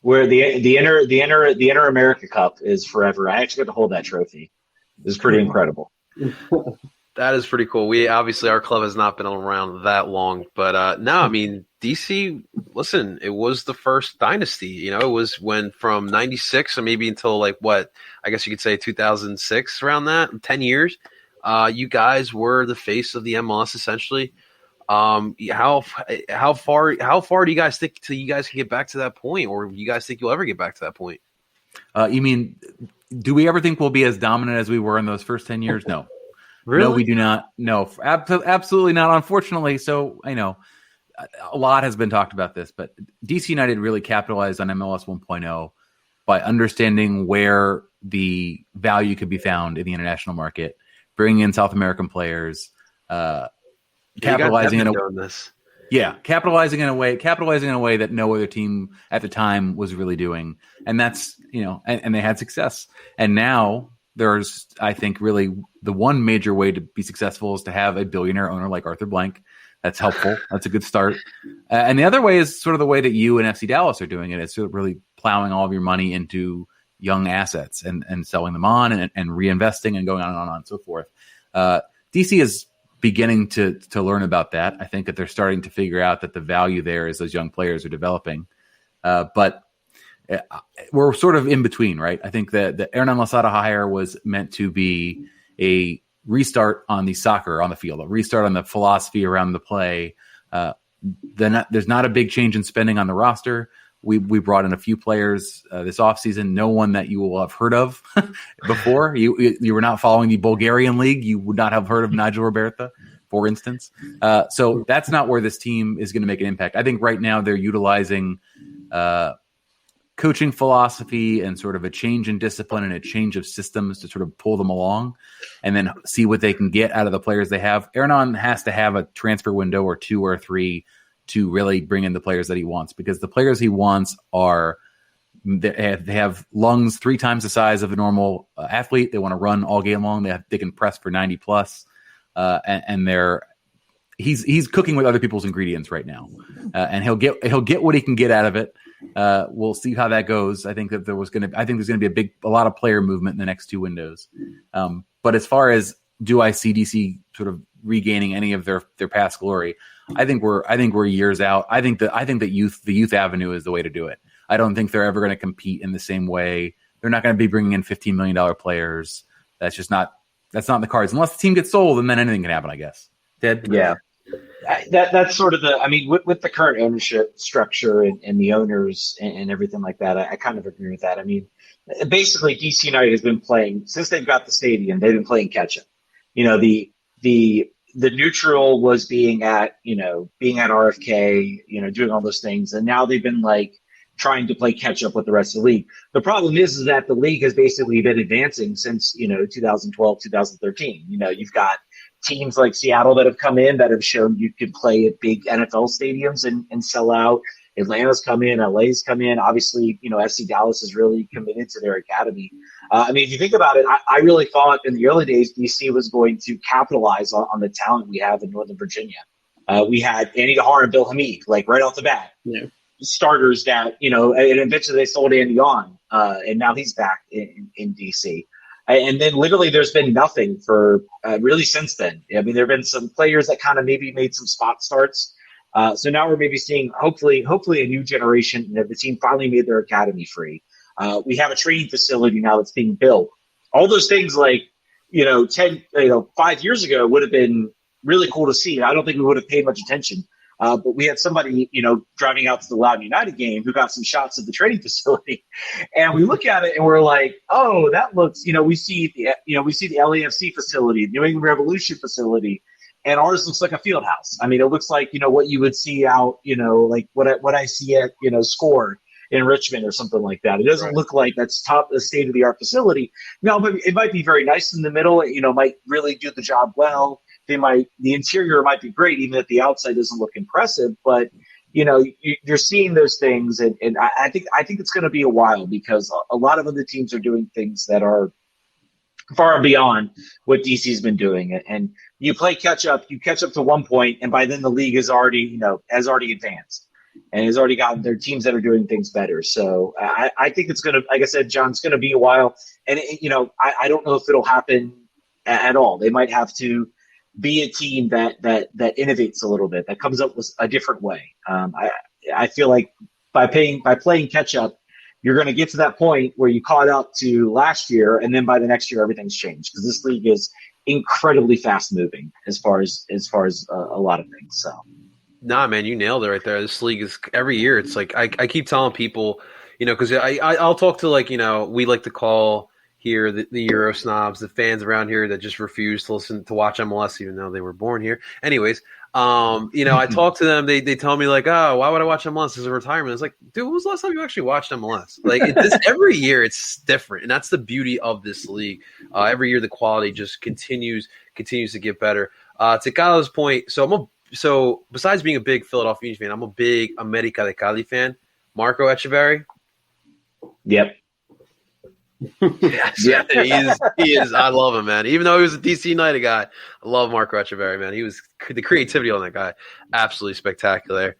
we're the Inter America Cup is forever. I actually got to hold that trophy. It's pretty incredible. That is pretty cool. Our club has not been around that long, but no, I mean, DC, listen, it was the first dynasty. It was when from 96 or maybe until I guess you could say 2006, around that, 10 years. You guys were the face of the MLS essentially. How far do you guys think till you guys can get back to that point, or you guys think you'll ever get back to that point? You mean, do we ever think we'll be as dominant as we were in those first 10 years? No. Really? No, we do not. No, absolutely not. Unfortunately, so I know a lot has been talked about this, but DC United really capitalized on MLS 1.0 by understanding where the value could be found in the international market, bringing in South American players, capitalizing in a way that no other team at the time was really doing, and that's and they had success. And now there's, I think, really the one major way to be successful is to have a billionaire owner like Arthur Blank. That's helpful. That's a good start. And the other way is sort of the way that you and FC Dallas are doing it. It's sort of really plowing all of your money into young assets and selling them on and reinvesting and going on and on and so forth. DC is beginning to learn about that. I think that they're starting to figure out that the value there is those young players are developing. But we're sort of in between, right? I think that the Hernan Losada hire was meant to be a restart on the soccer on the field, a restart on the philosophy around the play. There's not a big change in spending on the roster. We brought in a few players this offseason, no one that you will have heard of before. You were not following the Bulgarian league. You would not have heard of Nigel Roberta, for instance. So that's not where this team is going to make an impact. I think right now they're utilizing coaching philosophy and sort of a change in discipline and a change of systems to sort of pull them along and then see what they can get out of the players they have. Hernan has to have a transfer window or 2 or 3 to really bring in the players that he wants, because the players he wants they have lungs 3 times the size of a normal athlete. They want to run all game long. They can press for 90 plus, and he's cooking with other people's ingredients right now, and he'll get what he can get out of it. We'll see how that goes. I think that there's going to be a lot of player movement in the next 2 windows. But as far as do I see DC sort of regaining any of their past glory, I think we're years out. I think that the youth avenue is the way to do it. I don't think they're ever going to compete in the same way. They're not going to be bringing in $15 million players. That's not in the cards unless the team gets sold, and then anything can happen, I guess. Ted? Yeah. That's sort of with the current ownership structure and the owners and everything like that, I kind of agree with that. I mean, basically DC United has been playing since they've got the stadium. They've been playing catch up. The neutral was being at RFK, doing all those things, and now they've been trying to play catch up with the rest of the league. The problem is that the league has basically been advancing since 2012, 2013. You've got teams like Seattle that have come in that have shown you could play at big NFL stadiums and sell out. Atlanta's come in, LA's come in. Obviously, FC Dallas is really committed to their academy. If you think about it, I really thought in the early days DC was going to capitalize on the talent we have in Northern Virginia. We had Andy Dahar and Bill Hamid, right off the bat. Yeah. Starters that, and eventually they sold Andy on, and now he's back in DC. And then literally there's been nothing for really since then. I mean, there have been some players that kind of maybe made some spot starts. So now we're maybe seeing hopefully a new generation. The team finally made their academy free. We have a training facility now that's being built. All those things 5 years ago would have been really cool to see. I don't think we would have paid much attention. But we had somebody, driving out to the Loud United game who got some shots of the training facility, and we look at it and we're like, oh, that looks, we see the LAFC facility, New England Revolution facility, and ours looks like a field house. I mean, it looks like, what you would see out, like what I see at, Score in Richmond or something like that. It doesn't look like that's the state-of-the-art facility. No, but it might be very nice in the middle. Might really do the job well. The interior might be great, even if the outside doesn't look impressive. But you're seeing those things, and I think it's going to be a while because a lot of other teams are doing things that are far beyond what DC's been doing. And you play catch up. You catch up to one point, and by then the league has already advanced and has already gotten their teams that are doing things better. So I think it's going to, like I said, John, it's going to be a while. And I don't know if it'll happen at all. They might have to be a team that innovates a little bit, that comes up with a different way. I feel like by playing catch up, you're going to get to that point where you caught up to last year, and then by the next year everything's changed because this league is incredibly fast moving as far as a lot of things. So, nah, man, you nailed it right there. This league is every year. It's like I keep telling people, because I'll talk to we like to call here the Euro snobs, the fans around here that just refuse to watch MLS even though they were born here. Anyways, I talk to them. They tell me oh, why would I watch MLS as a retirement? It's like, dude, when was the last time you actually watched MLS? Every year it's different, and that's the beauty of this league. Every year the quality just continues to get better. To Carlos' point, so besides being a big Philadelphia Union fan, I'm a big America de Cali fan. Marco Echeverri. Yep. Yes, yeah, he is. I love him, man. Even though he was a DC United guy, I love Marco Echeverri, man. He was the creativity on that guy, absolutely spectacular.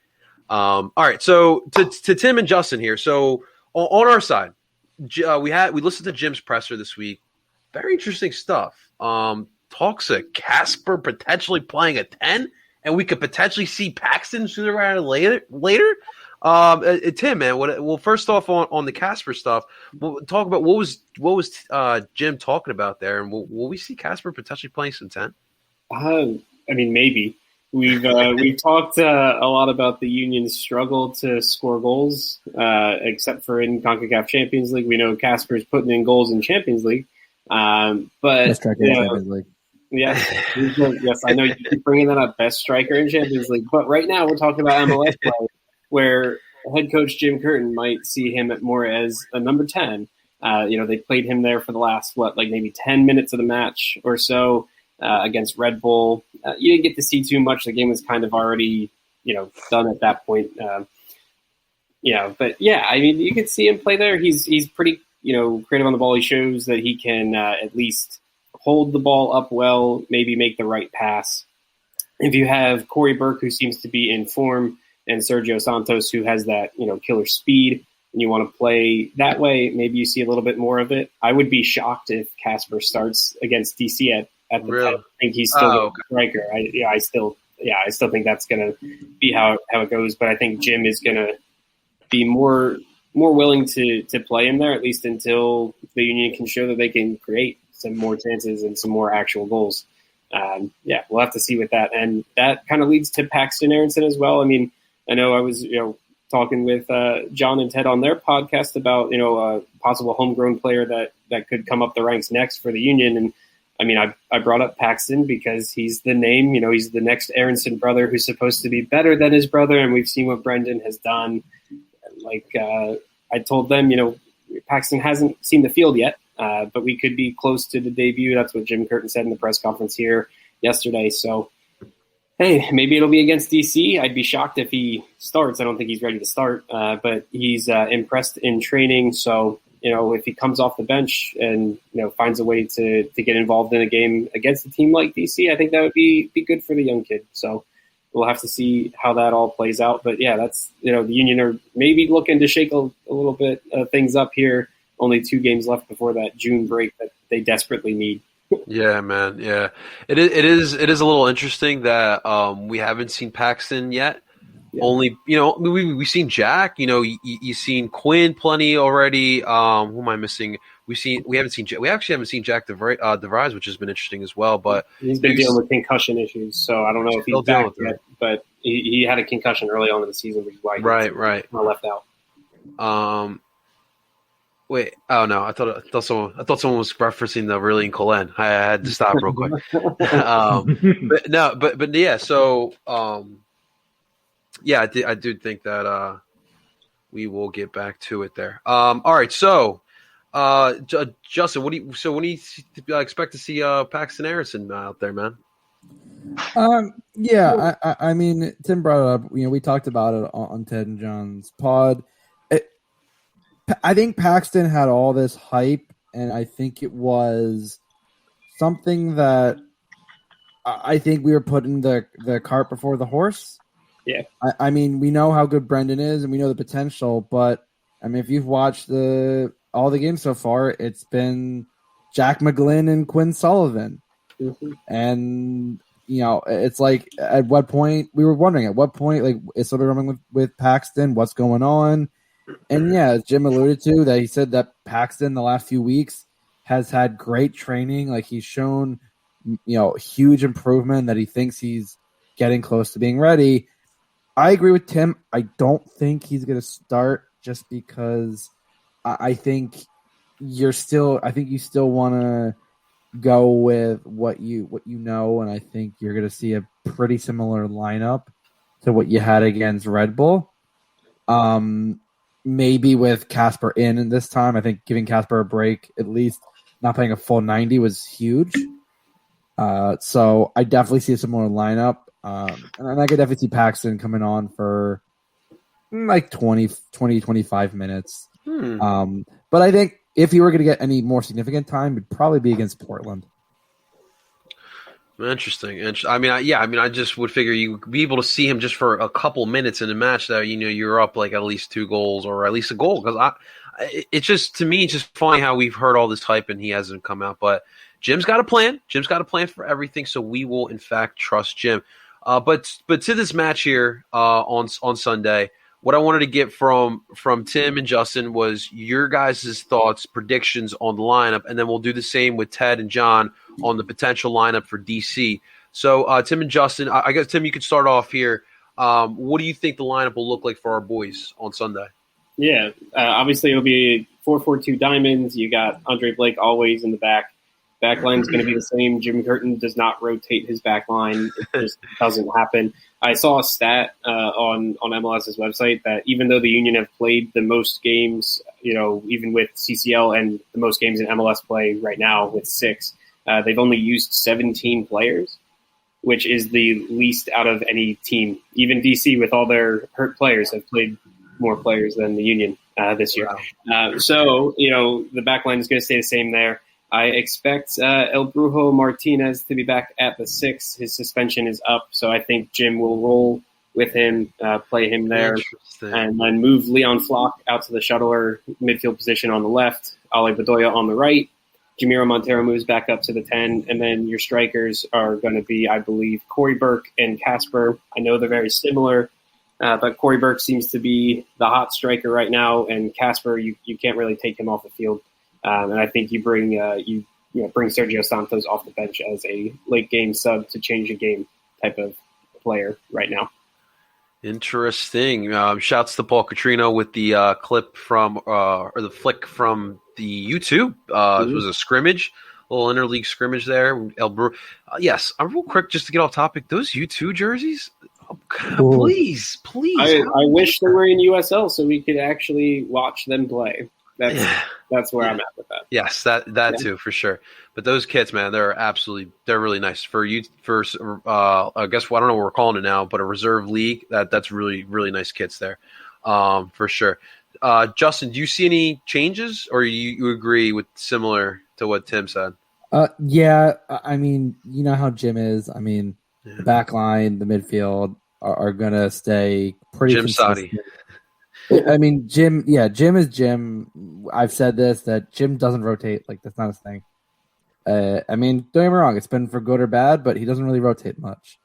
All right, so to Tim and Justin here. So on our side, we listened to Jim's presser this week. Very interesting stuff. Talks of Casper potentially playing a 10, and we could potentially see Paxton sooner rather than later. Tim, man, first off on the Casper stuff, we'll talk about what was Jim talking about there, and will we see Casper potentially playing some 10? Maybe we've talked a lot about the Union's struggle to score goals, except for in CONCACAF Champions League. We know Casper's putting in goals in Champions League, but best striker in Champions League. Yes, I know you keep bringing that up, best striker in Champions League. But right now we're talking about MLS play, where head coach Jim Curtin might see him more as a number 10. They played him there for the last, maybe 10 minutes of the match or so against Red Bull. You didn't get to see too much. The game was kind of already, done at that point. But yeah, I mean, you could see him play there. He's pretty, creative on the ball. He shows that he can at least hold the ball up well, maybe make the right pass. If you have Corey Burke, who seems to be in form, and Sergio Santos, who has that, killer speed, and you want to play that way, maybe you see a little bit more of it. I would be shocked if Casper starts against DC at the Really? time. I think he's still a striker. I still think that's going to be how it goes. But I think Jim is going to be more willing to play him there, at least until the Union can show that they can create some more chances and some more actual goals. We'll have to see with that. And that kind of leads to Paxton Aronson as well. I mean, I know I was, talking with John and Ted on their podcast about, a possible homegrown player that could come up the ranks next for the Union. And I mean, I brought up Paxton because he's the name, he's the next Aronson brother who's supposed to be better than his brother. And we've seen what Brendan has done. I told them, Paxton hasn't seen the field yet, but we could be close to the debut. That's what Jim Curtin said in the press conference here yesterday. So, hey, maybe it'll be against DC. I'd be shocked if he starts. I don't think he's ready to start, but he's impressed in training. So, if he comes off the bench and, finds a way to get involved in a game against a team like DC, I think that would be good for the young kid. So we'll have to see how that all plays out. But, yeah, that's, the Union are maybe looking to shake a little bit things up here. Only 2 games left before that June break that they desperately need. Yeah, man. Yeah, it is a little interesting that we haven't seen Paxton yet. Yeah. Only we've seen Jack. You've seen Quinn plenty already. Who am I missing? We actually haven't seen Jack DeVries, which has been interesting as well. But he's been dealing with concussion issues, so I don't know if he's back yet. But he had a concussion early on in the season, which is why he was left out. Wait, oh no! I thought someone was referencing the Aurelian Colin. I had to stop real quick. But yeah. So I do think that we will get back to it there. All right. So, Justin, when do you expect to see Paxton Aronson out there, man? I mean, Tim brought it up. We talked about it on Ted and John's pod. I think Paxton had all this hype, and I think it was something that I think we were putting the cart before the horse. Yeah. I mean, we know how good Brendan is, and we know the potential, but I mean, if you've watched all the games so far, it's been Jack McGlynn and Quinn Sullivan. Mm-hmm. And, it's like, at what point, we were wondering, is somebody running with Paxton? What's going on? And yeah, as Jim alluded to, that he said that Paxton the last few weeks has had great training. Like, he's shown, huge improvement, that he thinks he's getting close to being ready. I agree with Tim. I don't think he's going to start just because I think you still want to go with what you know, and I think you're going to see a pretty similar lineup to what you had against Red Bull. Maybe with Casper in this time. I think giving Casper a break, at least not playing a full 90, was huge. So I definitely see a similar lineup. And I could definitely see Paxton coming on for like 20, 25 minutes. But I think if he were going to get any more significant time, it'd probably be against Portland. Interesting. I mean, I just would figure you'd be able to see him just for a couple minutes in a match that you're up like at least 2 goals or at least a goal. Because it's just, to me, it's just funny how we've heard all this hype and he hasn't come out. But Jim's got a plan. Jim's got a plan for everything, so we will in fact trust Jim. But to this match here on Sunday, what I wanted to get from Tim and Justin was your guys' thoughts, predictions on the lineup, and then we'll do the same with Ted and John on the potential lineup for DC. So, Tim and Justin, I guess, Tim, you could start off here. What do you think the lineup will look like for our boys on Sunday? Yeah, obviously it'll be 4-4-2 diamonds. You got Andre Blake always in the back. Backline's going to be the same. Jim Curtin does not rotate his backline. It just doesn't happen. I saw a stat on MLS's website that even though the Union have played the most games, even with CCL and the most games in MLS play right now with 6, they've only used 17 players, which is the least out of any team. Even DC, with all their hurt players, have played more players than the Union this year. Wow. So the back line is going to stay the same there. I expect El Brujo Martinez to be back at the 6. His suspension is up, so I think Jim will roll with him, play him there, and then move Leon Flock out to the shuttler midfield position on the left, Ale Bedoya on the right. Jamiro Montero moves back up to the 10, and then your strikers are going to be, I believe, Corey Burke and Casper. I know they're very similar, but Corey Burke seems to be the hot striker right now, and Casper, you can't really take him off the field. And I think you bring bring Sergio Santos off the bench as a late game sub to change a game type of player right now. Interesting. Shouts to Paul Catrino with the clip from or the flick from the YouTube. It was a scrimmage, a little interleague scrimmage there. Yes, I'm real quick just to get off topic. Those U2 jerseys, please. I wish they were in USL so we could actually watch them play. That's where I'm at with that. Yes, that too for sure. But those kits, man, they're really nice for you. I guess I don't know what we're calling it now, but a reserve league. That's really really nice kits there, for sure. Justin, do you see any changes, or you agree with similar to what Tim said? Yeah, I mean, you know how Jim is. I mean, the back line, the midfield are gonna stay pretty Jim consistent. Sadi. I mean, Jim is Jim. I've said this, that Jim doesn't rotate. Like, that's not his thing. I mean, don't get me wrong. It's been for good or bad, but he doesn't really rotate much.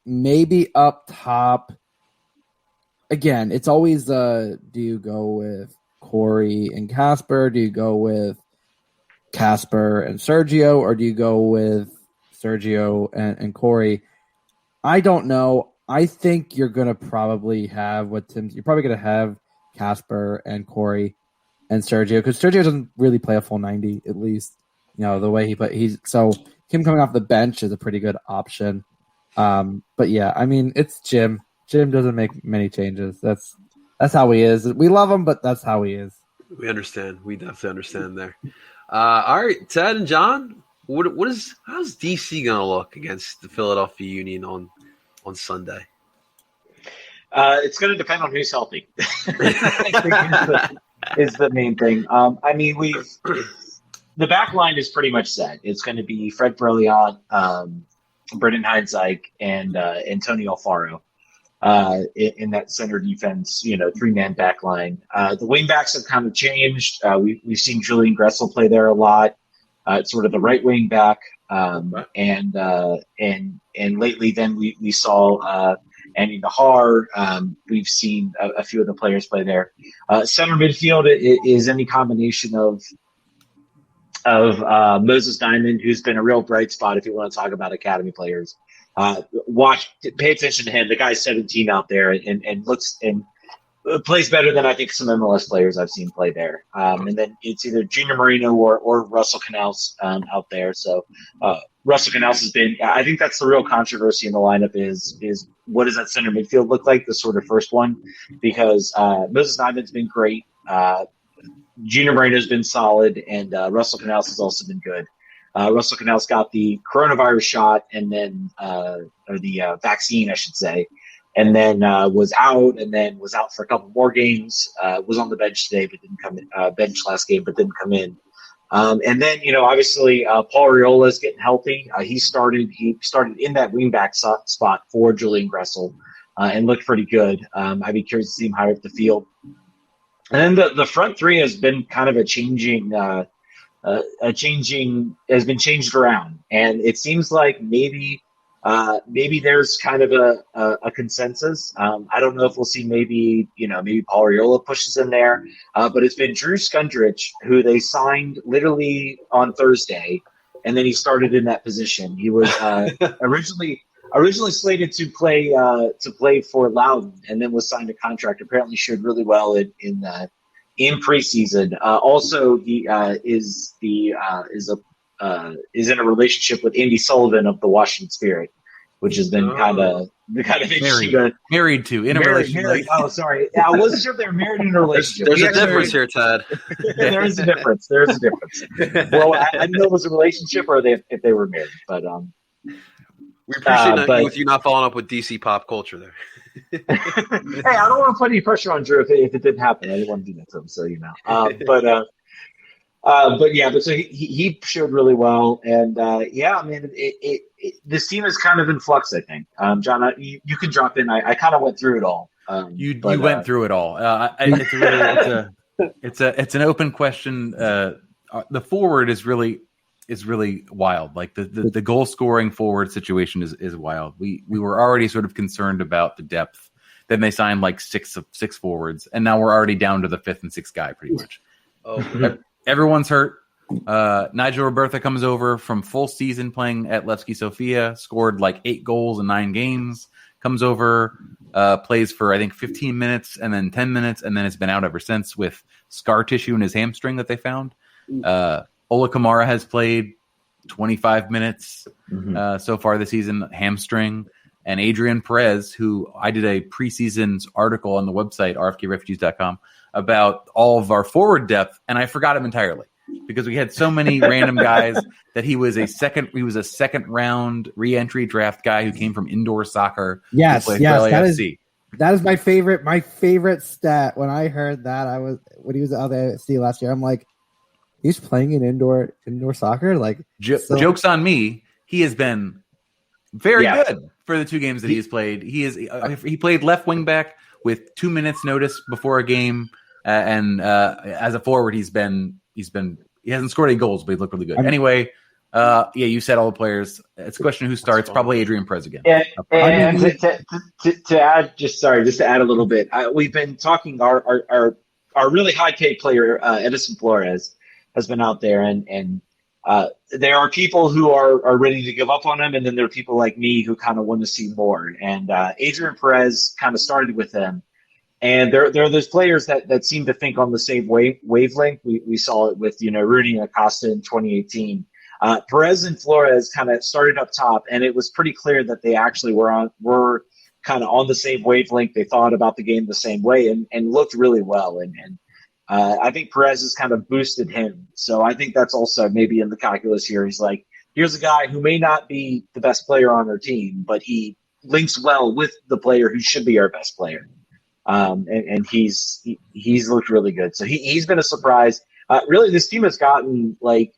Maybe up top, again, it's always, do you go with Corey and Casper? Do you go with Casper and Sergio? Or do you go with Sergio and Corey? I don't know. I think you're going to probably have you're probably going to have Casper and Corey and Sergio, because Sergio doesn't really play a full 90, at least, the way he plays. So him coming off the bench is a pretty good option. But yeah, I mean, it's Jim. Jim doesn't make many changes. That's how he is. We love him, but that's how he is. We understand. We definitely understand there. All right, Ted and John, how's DC going to look against the Philadelphia Union on Sunday? It's going to depend on who's healthy. I think is the main thing. I mean, the back line is pretty much set. It's going to be Fred Berliot, Brendan Heidzike, and Antonio Alfaro in that center defense, 3-man back line. The wing backs have kind of changed. We've seen Julian Gressel play there a lot. It's sort of the right wing back. And lately then we saw Andy Nahar. We've seen a few of the players play there. Center midfield is any combination of Moses Diamond, who's been a real bright spot if you want to talk about academy players. Pay attention to him. The guy's 17 out there and looks and plays better than I think some MLS players I've seen play there. And then it's either Junior Moreno or Russell Canals out there. So Russell Canals has been – I think that's the real controversy in the lineup is what does that center midfield look like, the sort of first one, because Moses Diamond's been great. Junior Moreno's been solid, and Russell Canals has also been good. Russell Canals got the coronavirus shot and then or the vaccine, I should say, and then was out for a couple more games. Was on the bench today, but didn't come in. Bench last game, but didn't come in. And then obviously Paul Arriola is getting healthy. He started in that wingback spot for Julian Gressel and looked pretty good. I'd be curious to see him higher up the field. And then the front three has been kind of has been changed around, and it seems like maybe there's kind of a consensus. I don't know if we'll see maybe Paul Arriola pushes in there, but it's been Drew Skundrich, who they signed literally on Thursday, and then he started in that position. He was originally slated to play for Loudoun, and then was signed a contract. Apparently, showed really well in preseason. Also, he is in a relationship with Andy Sullivan of the Washington Spirit, which has been kind of interesting. Married to in a relationship. Oh, sorry. I wasn't sure if they were married in a relationship. There's a difference here, Ted. There is a difference. Well, I didn't know it was a relationship or if they were married, but we appreciate with you not following up with DC pop culture there. Hey, I don't want to put any pressure on Drew if it didn't happen. I didn't want to do that to him, so but so he showed really well, and I mean, this team is kind of in flux. I think, John, you can drop in. I kind of went through it all. You went through it all. It's an open question. The forward is really wild. Like the goal scoring forward situation is wild. We were already sort of concerned about the depth. Then they signed like six forwards, and now we're already down to the fifth and sixth guy pretty much. Oh. Everyone's hurt. Nigel Roberta comes over from full season playing at Levski Sofia, scored like 8 goals in 9 games, comes over, plays for I think 15 minutes and then 10 minutes, and then has been out ever since with scar tissue in his hamstring that they found. Ola Kamara has played 25 minutes so far this season, hamstring. And Adrian Perez, who I did a preseason article on the website, rfkrefugees.com, about all of our forward depth, and I forgot him entirely because we had so many random guys that he was a second round re-entry draft guy who came from indoor soccer. Yes, that is my favorite stat. When I heard that, when he was at the LAFC last year, I'm like, he's playing in indoor soccer. Like, jokes on me. He has been very good for the 2 games that he's played. He played left wing back with 2 minutes notice before a game. And as a forward, he hasn't scored any goals, but he looked really good. Anyway, you said all the players. It's a question of who starts. Probably Adrian Perez again. Yeah, and to add, just to add a little bit, we've been talking. Our really high paid player, Edison Flores, has been out there, and there are people who are ready to give up on him, and then there are people like me who kind of want to see more. And Adrian Perez kind of started with them. And there are those players that seem to think on the same wavelength. We saw it with, Rudy and Acosta in 2018. Perez and Flores kind of started up top, and it was pretty clear that they actually were kind of on the same wavelength. They thought about the game the same way and looked really well. And I think Perez has kind of boosted him. So I think that's also maybe in the calculus here. He's like, here's a guy who may not be the best player on our team, but he links well with the player who should be our best player. And he's looked really good. So he's been a surprise. Really, this team has gotten like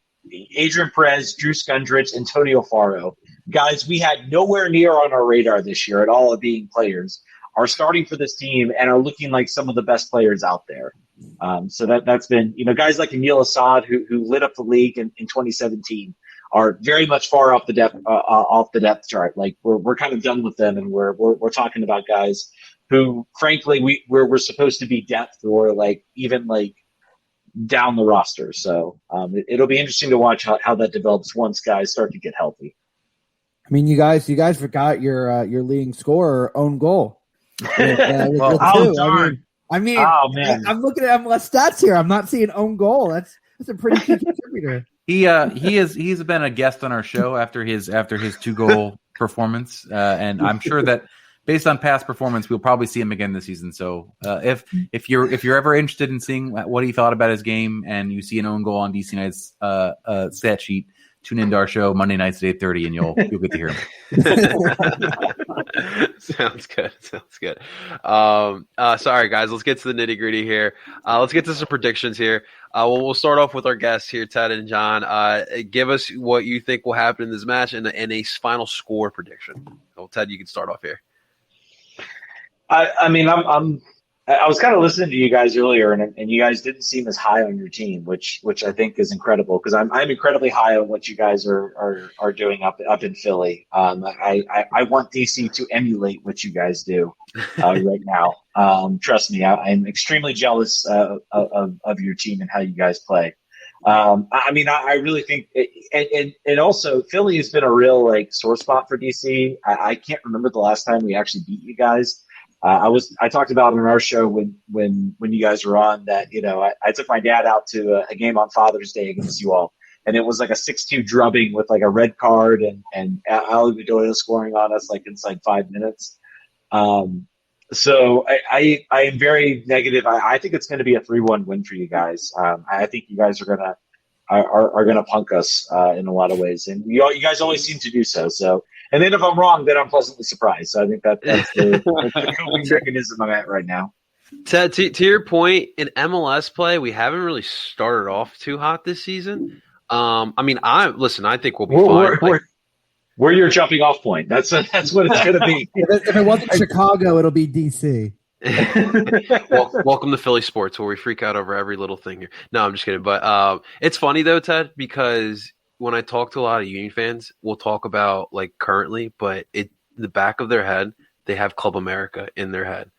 Adrian Perez, Drew Skundrich, Antonio Faro. Guys we had nowhere near on our radar this year at all of being players are starting for this team and are looking like some of the best players out there. So that's been, guys like Emil Assad who lit up the league in 2017 are very much far off the depth chart. Like we're kind of done with them, and we're talking about guys who, frankly, we're supposed to be depth or like even like down the roster. So it'll be interesting to watch how that develops once guys start to get healthy. I mean, you guys forgot your leading scorer own goal. Darn. I mean, oh, man. I'm looking at MLS stats here. I'm not seeing own goal. That's a pretty key contributor. He's been a guest on our show after his 2-goal performance, and I'm sure that based on past performance, we'll probably see him again this season. So if you're ever interested in seeing what he thought about his game, and you see an own goal on DC United's stat sheet, tune into our show Monday nights at 8:30, and you'll get to hear him. Sounds good. Sorry, guys. Let's get to the nitty gritty here. Let's get to some predictions here. We'll start off with our guests here, Ted and John. Give us what you think will happen in this match and a final score prediction. So, Ted, you can start off here. I mean, I was kind of listening to you guys earlier, and you guys didn't seem as high on your team, which I think is incredible because I'm incredibly high on what you guys are doing up in Philly. I want DC to emulate what you guys do right now. Trust me, I'm extremely jealous of your team and how you guys play. I mean, I really think, and also Philly has been a real like sore spot for DC. I can't remember the last time we actually beat you guys. I talked about on our show when you guys were on that, I took my dad out to a game on Father's Day against you all, and it was like a 6-2 drubbing with like a red card and Ali Bedoya scoring on us like inside 5 minutes. So I am very negative. I think it's going to be a 3-1 win for you guys. I think you guys are gonna punk us in a lot of ways, and you guys always seem to do so. So, and then if I'm wrong, then I'm pleasantly surprised. So I think that's the coping mechanism I'm at right now. Ted, to your point, in MLS play, we haven't really started off too hot this season. I think we'll be fine. We're your jumping off point. That's what it's going to be. If it wasn't Chicago, it'll be DC. Welcome to Philly sports, where we freak out over every little thing here. No, I'm just kidding. But it's funny though, Ted, because when I talk to a lot of Union fans, we'll talk about like currently, but the back of their head, they have Club America in their head.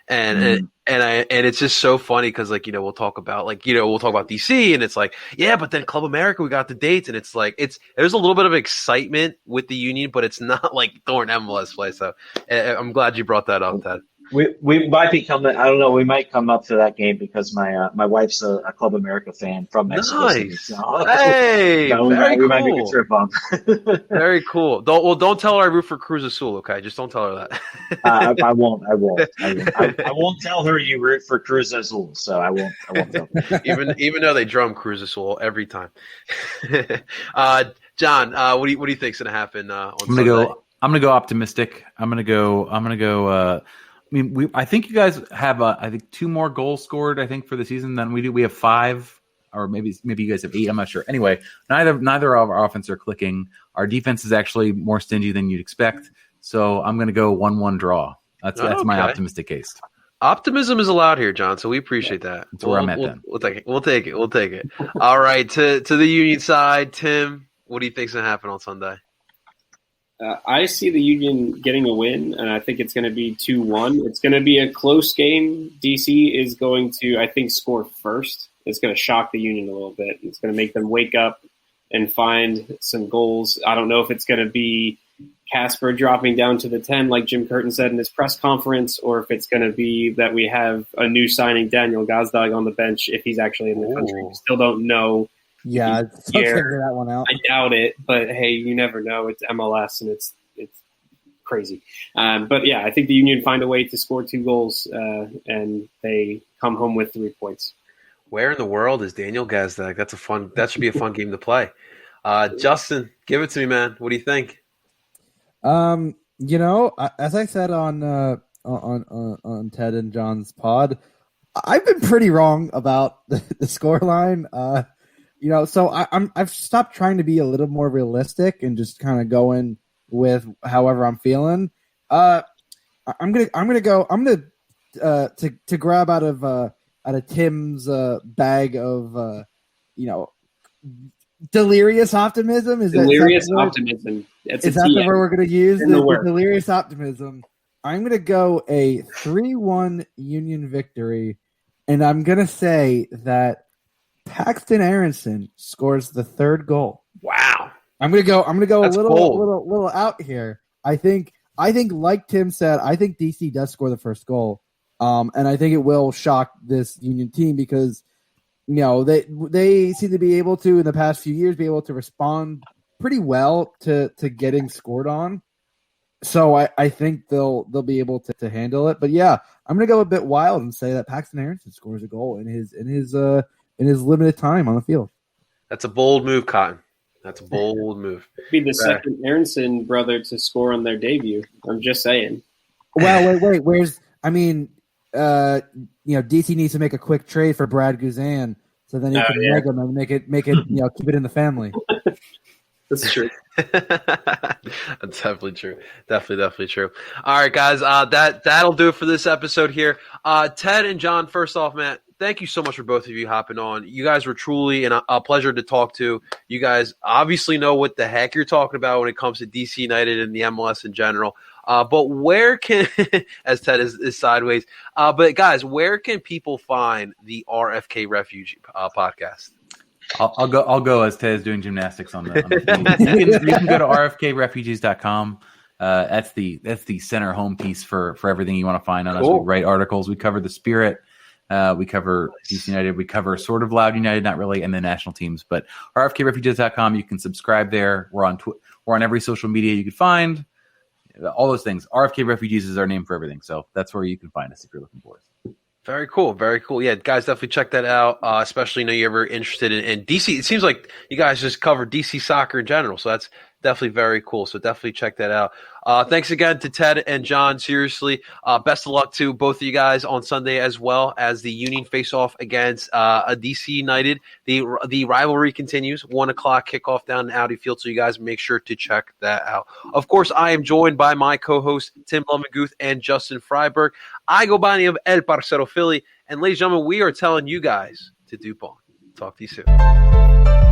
And it's just so funny because we'll talk about DC and it's like, yeah, but then Club America, we got the dates, and it's like there's a little bit of excitement with the Union, but it's not like during MLS play. So I'm glad you brought that up, Ted. We might be coming. I don't know. We might come up to that game because my wife's a Club America fan from Mexico City. Nice. So, hey, we might make a trip on. Very cool. Don't tell her I root for Cruz Azul. Okay, just don't tell her that. I won't. I won't tell her you root for Cruz Azul. So I won't tell her. even though they drum Cruz Azul every time. John, what do you think's gonna happen on Sunday? I'm gonna go optimistic. I'm gonna go. I think you guys have, 2 more goals scored, I think, for the season than we do. We have 5, or maybe you guys have 8. I'm not sure. Anyway, neither of our offense are clicking. Our defense is actually more stingy than you'd expect. So I'm going to go 1-1 draw. That's my optimistic case. Optimism is allowed here, John. So we appreciate that. That's where I'm at then. We'll take it. We'll take it. All right, to the Union side, Tim, what do you think's going to happen on Sunday? I see the Union getting a win, and I think it's going to be 2-1. It's going to be a close game. DC is going to, I think, score first. It's going to shock the Union a little bit. It's going to make them wake up and find some goals. I don't know if it's going to be Casper dropping down to the 10, like Jim Curtin said in his press conference, or if it's going to be that we have a new signing, Daniel Gazdag, on the bench if he's actually in the country. We still don't know. Yeah, let's figure that one out. I doubt it, but hey, you never know. It's MLS and it's crazy. But yeah, I think the Union find a way to score 2 goals and they come home with 3 points. Where in the world is Daniel Gazdag? That should be a fun game to play. Justin, give it to me, man. What do you think? As I said on Ted and John's pod, I've been pretty wrong about the scoreline. So I've stopped trying to be a little more realistic and just kind of going with however I'm feeling. I'm gonna grab out of Tim's bag of delirious optimism. Is delirious optimism? Is that the word we're gonna use? The delirious optimism. I'm gonna go a 3-1 Union victory, and I'm gonna say that Paxton Aronson scores the 3rd goal. Wow. I'm gonna go That's a bold. little out here. I think like Tim said, I think DC does score the 1st goal. And I think it will shock this Union team because they seem to be able to in the past few years be able to respond pretty well to getting scored on. So I think they'll be able to handle it. But yeah, I'm gonna go a bit wild and say that Paxton Aronson scores a goal in his limited time on the field. That's a bold move, Cotton. That's a bold move. Be the second Aronson brother to score on their debut. I'm just saying. Well, wait. DC needs to make a quick trade for Brad Guzan, so then he can make him and make it, keep it in the family. That's true. That's definitely true. Definitely true. All right, guys. That'll do it for this episode here. Ted and John, first off, man, thank you so much for both of you hopping on. You guys were truly a pleasure to talk to. You guys obviously know what the heck you're talking about when it comes to DC United and the MLS in general. But where can, as Ted is sideways, but guys, where can people find the RFK Refugee podcast? I'll go as Ted is doing gymnastics on the you can go to rfkrefugees.com. That's the center home piece for everything you want to find on us. We write articles. We cover the spirit, We cover DC United. We cover sort of Loud United, not really, and the national teams. But rfkrefugees.com, you can subscribe there. We're on every social media you could find. All those things. RFK Refugees is our name for everything. So that's where you can find us if you're looking for us. Very cool. Very cool. Yeah, guys, definitely check that out. Especially, you're ever interested in DC. It seems like you guys just cover DC soccer in general. So that's definitely very cool. So definitely check that out. Thanks again to Ted and John. Seriously, best of luck to both of you guys on Sunday, as well as the Union face-off against a DC United. The rivalry continues. 1:00 kickoff down in Audi Field. So you guys make sure to check that out. Of course, I am joined by my co-hosts Tim Lumenguth and Justin Freiberg. I go by the name of El Parcero Philly. And ladies and gentlemen, we are telling you guys to DOOP on. Talk to you soon.